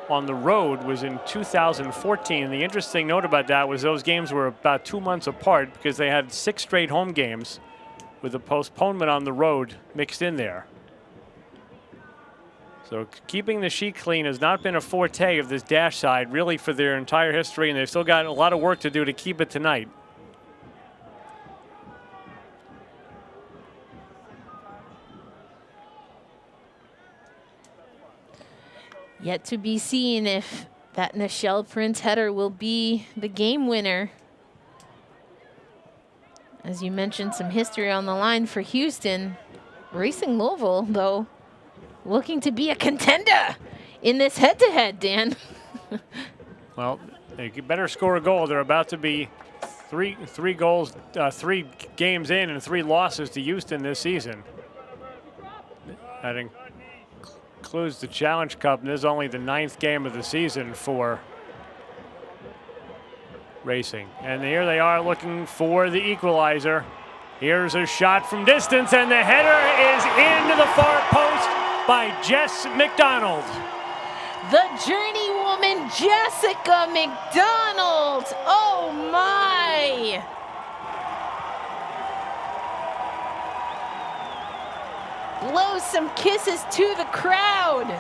on the road was in 2014. And the interesting note about that was those games were about 2 months apart because they had 6 straight home games with a postponement on the road mixed in there. So keeping the sheet clean has not been a forte of this Dash side really for their entire history, and they've still got a lot of work to do to keep it tonight. Yet to be seen if that Nichelle Prince header will be the game winner. As you mentioned, some history on the line for Houston. Racing Louisville, though, looking to be a contender in this head-to-head, Dan. Well, they better score a goal. They're about to be three games in and 3 losses to Houston this season. That includes the Challenge Cup, and this is only the 9th game of the season for Racing. And here they are looking for the equalizer. Here's a shot from distance, and the header is into the far post by Jess McDonald. The journeywoman Jessica McDonald. Oh my! Blow some kisses to the crowd.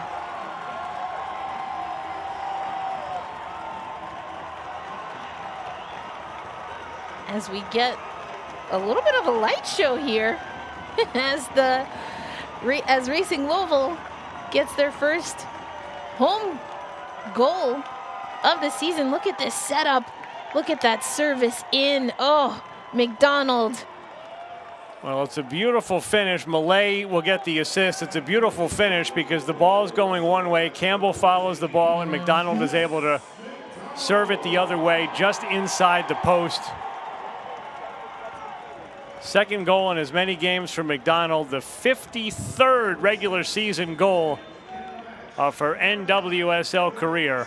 As we get a little bit of a light show here as Racing Louisville gets their first home goal of the season. Look at this setup. Look at that service in. Oh, McDonald. Well, it's a beautiful finish. Malay will get the assist. It's a beautiful finish because the ball is going one way. Campbell follows the ball, and McDonald is able to serve it the other way, just inside the post. Second goal in as many games for McDonald, the 53rd regular season goal of her NWSL career.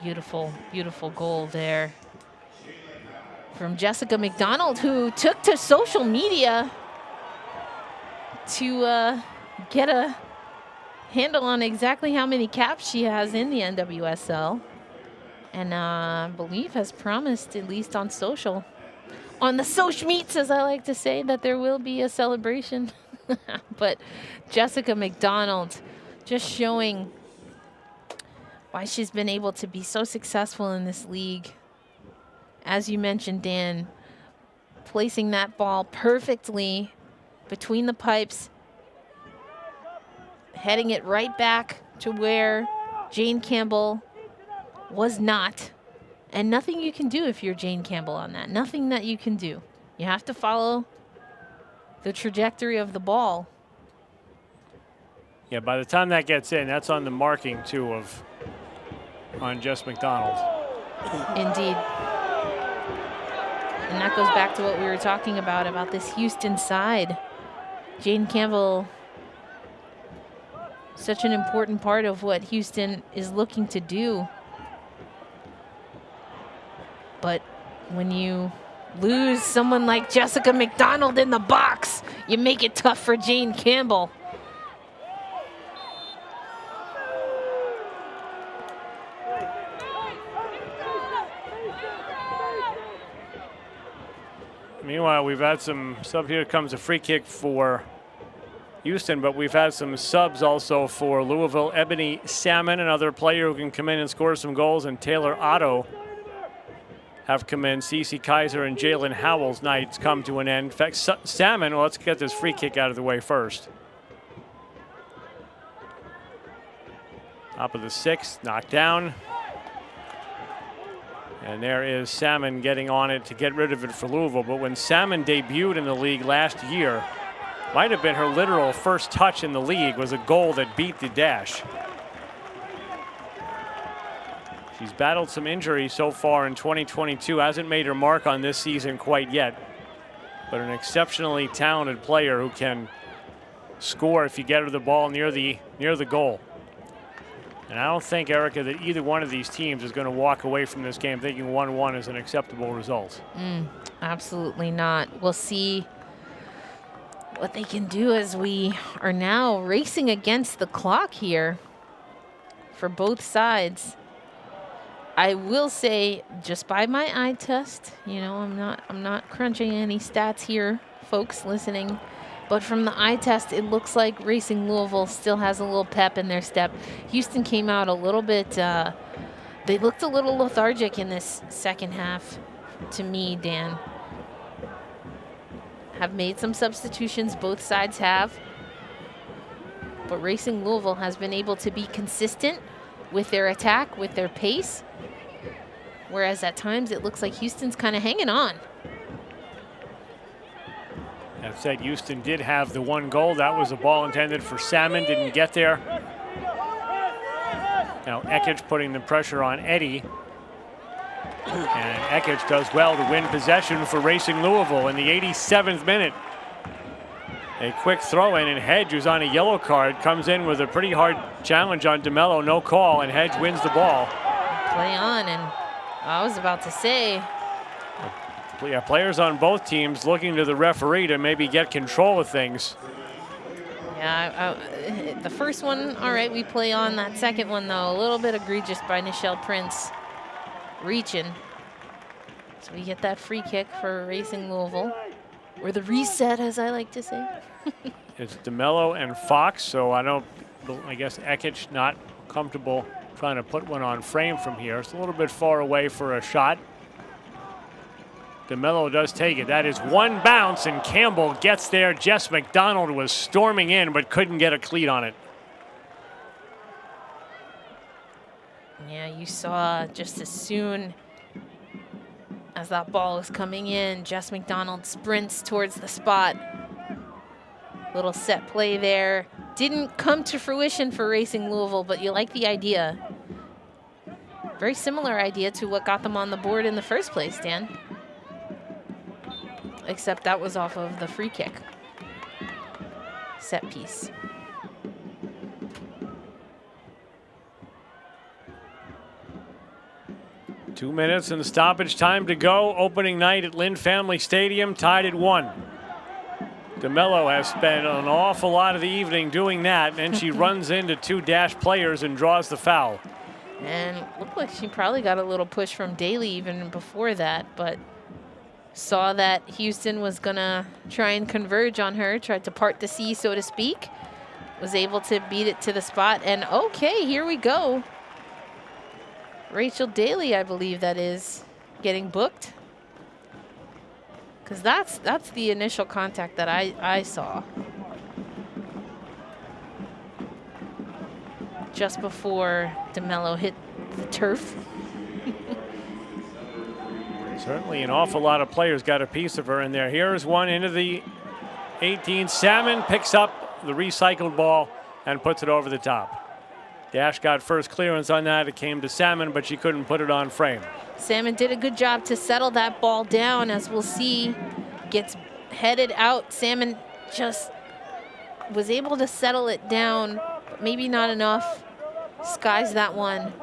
Beautiful, beautiful goal there from Jessica McDonald, who took to social media to get a handle on exactly how many caps she has in the NWSL. And I believe has promised, at least on social, on the social meets, as I like to say, that there will be a celebration. But Jessica McDonald just showing why she's been able to be so successful in this league. As you mentioned, Dan, placing that ball perfectly between the pipes, heading it right back to where Jane Campbell was not. And nothing you can do if you're Jane Campbell on that. Nothing that you can do. You have to follow the trajectory of the ball. Yeah, by the time that gets in, that's on the marking, too, on Jess McDonald. Indeed. And that goes back to what we were talking about this Houston side. Jane Campbell, such an important part of what Houston is looking to do But when you lose someone like Jessica McDonald in the box, you make it tough for Jane Campbell. Meanwhile, we've had some sub. Here comes a free kick for Houston, but we've had some subs also for Louisville. Ebony Salmon, another player who can come in and score some goals, and Taylor Otto have come in. Cece Kaiser and Jalen Howell's night's come to an end. In fact, Salmon, well, let's get this free kick out of the way first. Top of the 6th, knocked down. And there is Salmon getting on it to get rid of it for Louisville. But when Salmon debuted in the league last year, might have been her literal first touch in the league, was a goal that beat the Dash. She's battled some injuries so far in 2022, hasn't made her mark on this season quite yet, but an exceptionally talented player who can score if you get her the ball near the goal. And I don't think, Erica, that either one of these teams is going to walk away from this game thinking 1-1 is an acceptable result. Absolutely not. We'll see what they can do as we are now racing against the clock here for both sides. I will say, just by my eye test, you know, I'm not crunching any stats here, folks listening. But from the eye test, it looks like Racing Louisville still has a little pep in their step. Houston came out a little bit, they looked a little lethargic in this second half to me, Dan. Have made some substitutions, both sides have. But Racing Louisville has been able to be consistent with their attack, with their pace. Whereas at times it looks like Houston's kind of hanging on. That said, Houston did have the one goal. That was a ball intended for Salmon, didn't get there. Now Ekich putting the pressure on Eddy. And Ekich does well to win possession for Racing Louisville in the 87th minute. A quick throw in, and Hedge, who's on a yellow card, comes in with a pretty hard challenge on DeMello. No call, and Hedge wins the ball. Play on, and I was about to say, yeah, players on both teams looking to the referee to maybe get control of things. Yeah, the first one, all right, we play on. That second one, though, a little bit egregious by Nichelle Prince reaching. So we get that free kick for Racing Louisville, or the reset, as I like to say. It's DeMello and Fox, so I guess Ekich not comfortable trying to put one on frame from here. It's a little bit far away for a shot. DeMello does take it. That is one bounce, and Campbell gets there. Jess McDonald was storming in, but couldn't get a cleat on it. Yeah, you saw just as soon as that ball was coming in, Jess McDonald sprints towards the spot. Little set play there. Didn't come to fruition for Racing Louisville, but you like the idea. Very similar idea to what got them on the board in the first place, Dan. Except that was off of the free kick. Set piece. Two minutes and stoppage time to go. Opening night at Lynn Family Stadium, tied at 1. DeMello has spent an awful lot of the evening doing that, and she runs into two Dash players and draws the foul. And looked like she probably got a little push from Daly even before that, but saw that Houston was gonna try and converge on her, tried to part the sea, so to speak. Was able to beat it to the spot, and okay, here we go. Rachel Daly, I believe that is, getting booked. Because that's the initial contact that I saw. Just before DeMello hit the turf. Certainly an awful lot of players got a piece of her in there. Here's one into the 18. Salmon picks up the recycled ball and puts it over the top. Dash got first clearance on that. It came to Salmon, but she couldn't put it on frame. Salmon did a good job to settle that ball down, as we'll see. Gets headed out. Salmon just was able to settle it down, but maybe not enough. Skies that one.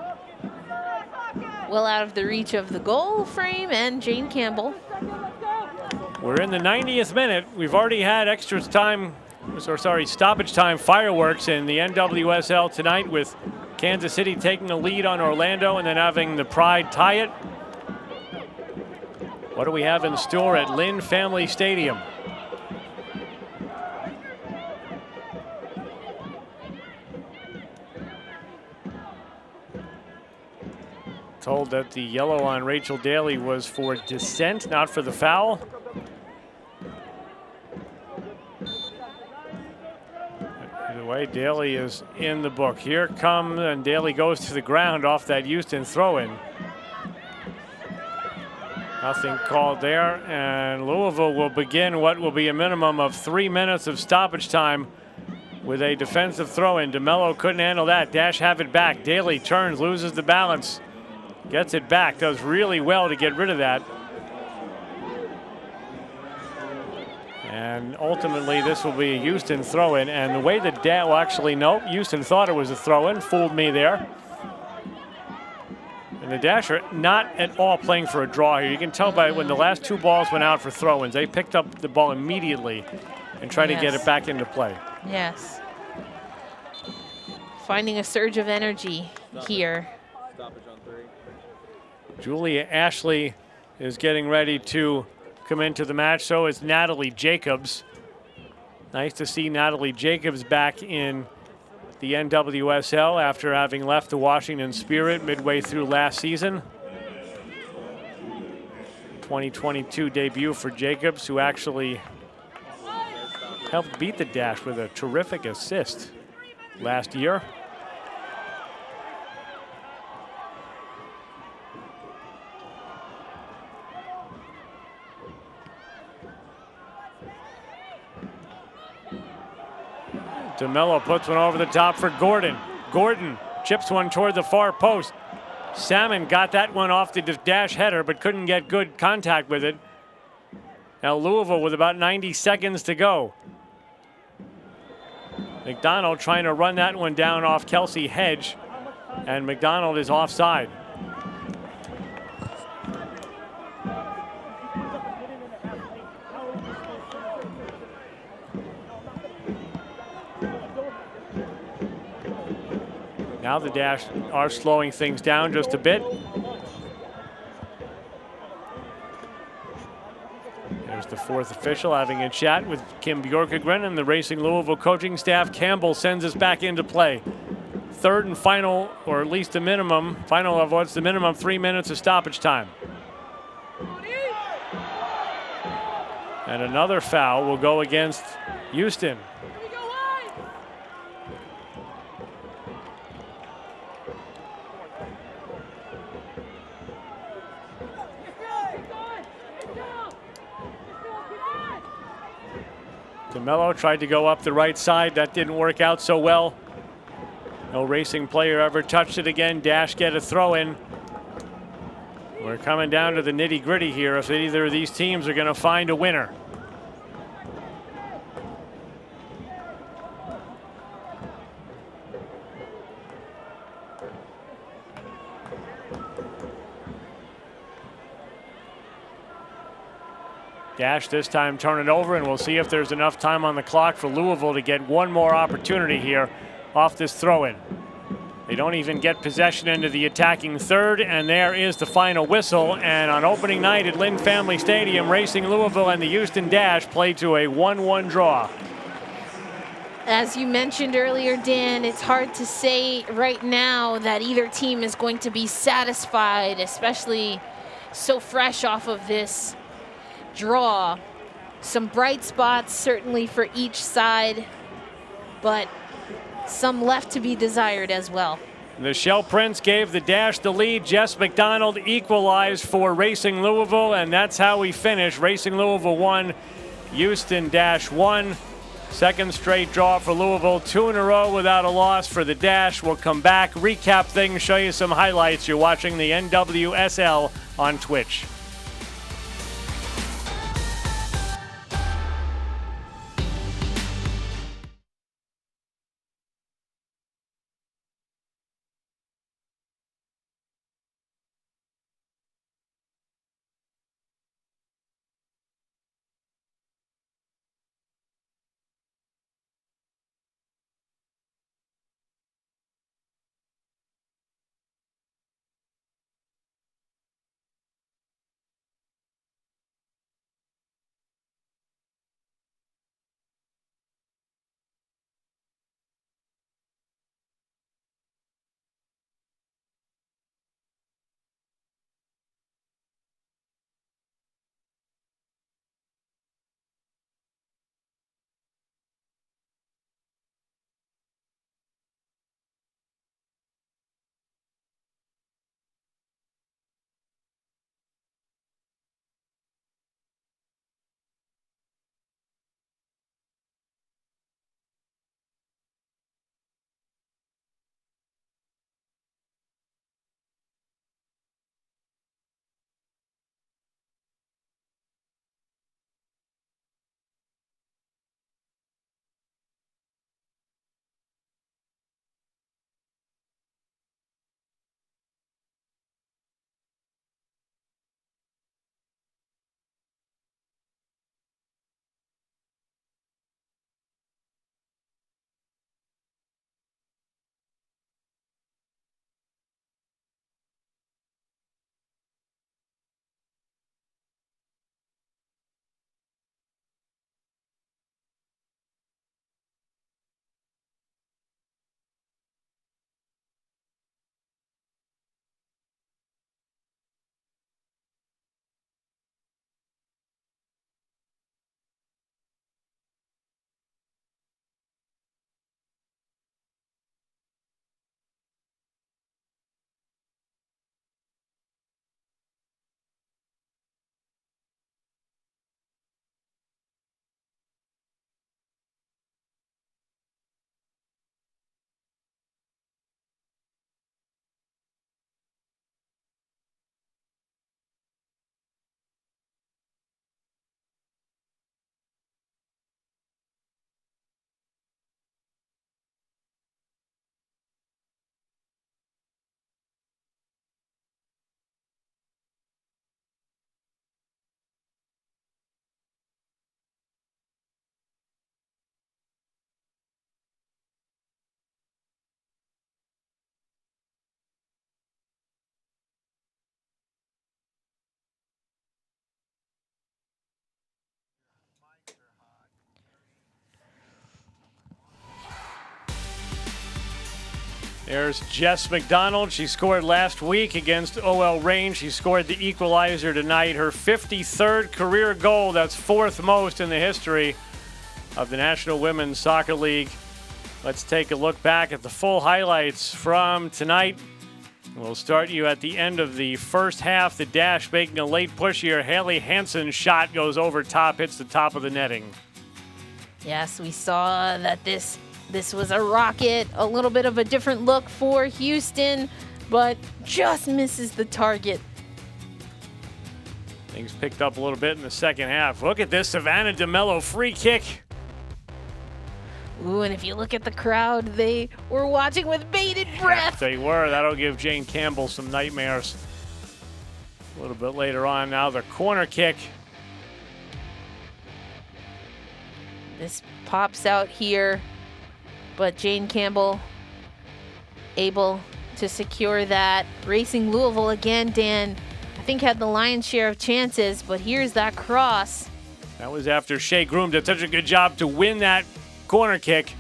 well out of the reach of the goal frame and Jane Campbell. We're in the 90th minute. We've already had stoppage time fireworks in the NWSL tonight, with Kansas City taking the lead on Orlando and then having the Pride tie it. What do we have in store at Lynn Family Stadium? Told that the yellow on Rachel Daly was for dissent, not for the foul. Either way, Daly is in the book. Here comes, and Daly goes to the ground off that Houston throw-in. Nothing called there, and Louisville will begin what will be a minimum of 3 minutes of stoppage time with a defensive throw-in. DeMello couldn't handle that. Dash have it back. Daly turns, loses the balance. Gets it back, does really well to get rid of that. And ultimately, this will be a Houston throw-in. And the way that well, actually, no, Houston thought it was a throw-in, fooled me there. And the Dash are not at all playing for a draw here. You can tell by when the last 2 balls went out for throw-ins, they picked up the ball immediately and tried to get it back into play. Yes. Finding a surge of energy here. Stoppage on 3. Julia Ashley is getting ready to come into the match. So is Natalie Jacobs. Nice to see Natalie Jacobs back in the NWSL after having left the Washington Spirit midway through last season. 2022 debut for Jacobs, who actually helped beat the Dash with a terrific assist last year. DeMello puts one over the top for Gordon. Gordon chips one toward the far post. Salmon got that one off the Dash header, but couldn't get good contact with it. Now Louisville with about 90 seconds to go. McDonald trying to run that one down off Kelsey Hedge, and McDonald is offside. Now the Dash are slowing things down just a bit. There's the 4th official having a chat with Kim Bjorkegren and the Racing Louisville coaching staff. Campbell sends us back into play. 3rd and final, or at least the minimum, final of what's the minimum 3 minutes of stoppage time. And another foul will go against Houston. DeMello tried to go up the right side. That didn't work out so well. No Racing player ever touched it again. Dash get a throw in. We're coming down to the nitty-gritty here if either of these teams are going to find a winner. Dash this time turn it over, and we'll see if there's enough time on the clock for Louisville to get one more opportunity here off this throw-in. They don't even get possession into the attacking 3rd, and there is the final whistle. And on opening night at Lynn Family Stadium, Racing Louisville and the Houston Dash played to a 1-1 draw. As you mentioned earlier, Dan, it's hard to say right now that either team is going to be satisfied, especially so fresh off of this draw. Some bright spots certainly for each side, but some left to be desired as well. The Shell Prince gave the Dash the lead. Jess McDonald equalized for Racing Louisville, and that's how we finish. Racing Louisville 1, Houston Dash 1. 2nd straight draw for Louisville, 2 in a row without a loss for the Dash. We'll come back, recap things, show you some highlights. You're watching the NWSL on Twitch. There's Jess McDonald. She scored last week against OL Reign. She scored the equalizer tonight. Her 53rd career goal. That's fourth most in the history of the National Women's Soccer League. Let's take a look back at the full highlights from tonight. We'll start you at the end of the first half. The Dash making a late push here. Haley Hansen's shot goes over top, hits the top of the netting. Yes, we saw that this was a rocket, a little bit of a different look for Houston, but just misses the target. Things picked up a little bit in the second half. Look at this Savannah DeMello free kick. Ooh, and if you look at the crowd, they were watching with bated breath. They were. That'll give Jane Campbell some nightmares. A little bit later on now, the corner kick. This pops out here, but Jane Campbell able to secure that. Racing Louisville again, Dan, I think had the lion's share of chances, but here's that cross. That was after Shea Groom did such a good job to win that corner kick.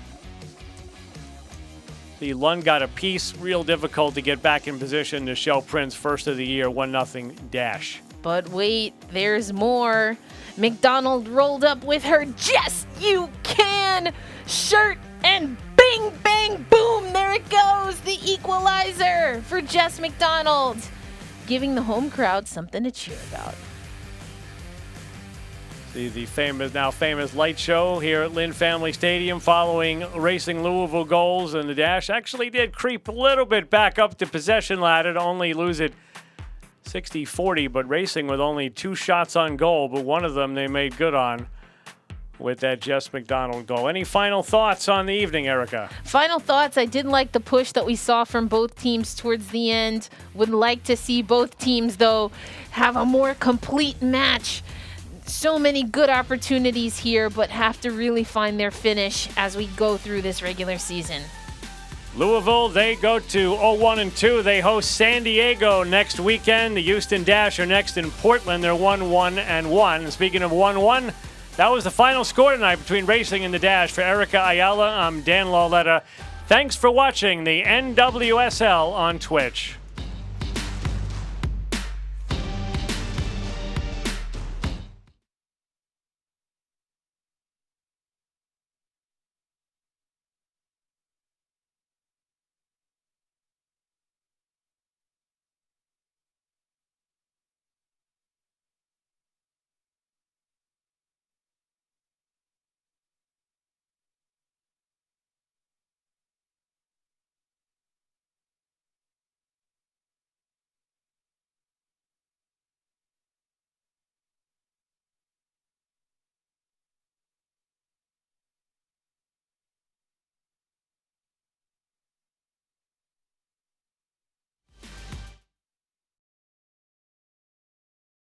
The Lund got a piece, real difficult to get back in position. Nichelle Prince, first of the year, 1-0 Dash. But wait, there's more. McDonald rolled up with her Jess You Can shirt, and bing, bang, boom, there it goes. The equalizer for Jess McDonald, giving the home crowd something to cheer about. See the now famous light show here at Lynn Family Stadium following Racing Louisville goals, and the Dash actually did creep a little bit back up the possession ladder to only lose it 60-40, but Racing with only 2 shots on goal, but one of them they made good on with that Jess McDonald goal. Any final thoughts on the evening, Erica? Final thoughts, I did like the push that we saw from both teams towards the end. Would like to see both teams, though, have a more complete match. So many good opportunities here, but have to really find their finish as we go through this regular season. Louisville, they go to 0-1-2. They host San Diego next weekend. The Houston Dash are next in Portland. They're 1-1-1. And speaking of 1-1, that was the final score tonight between Racing and the Dash. For Erica Ayala, I'm Dan Lauletta. Thanks for watching the NWSL on Twitch.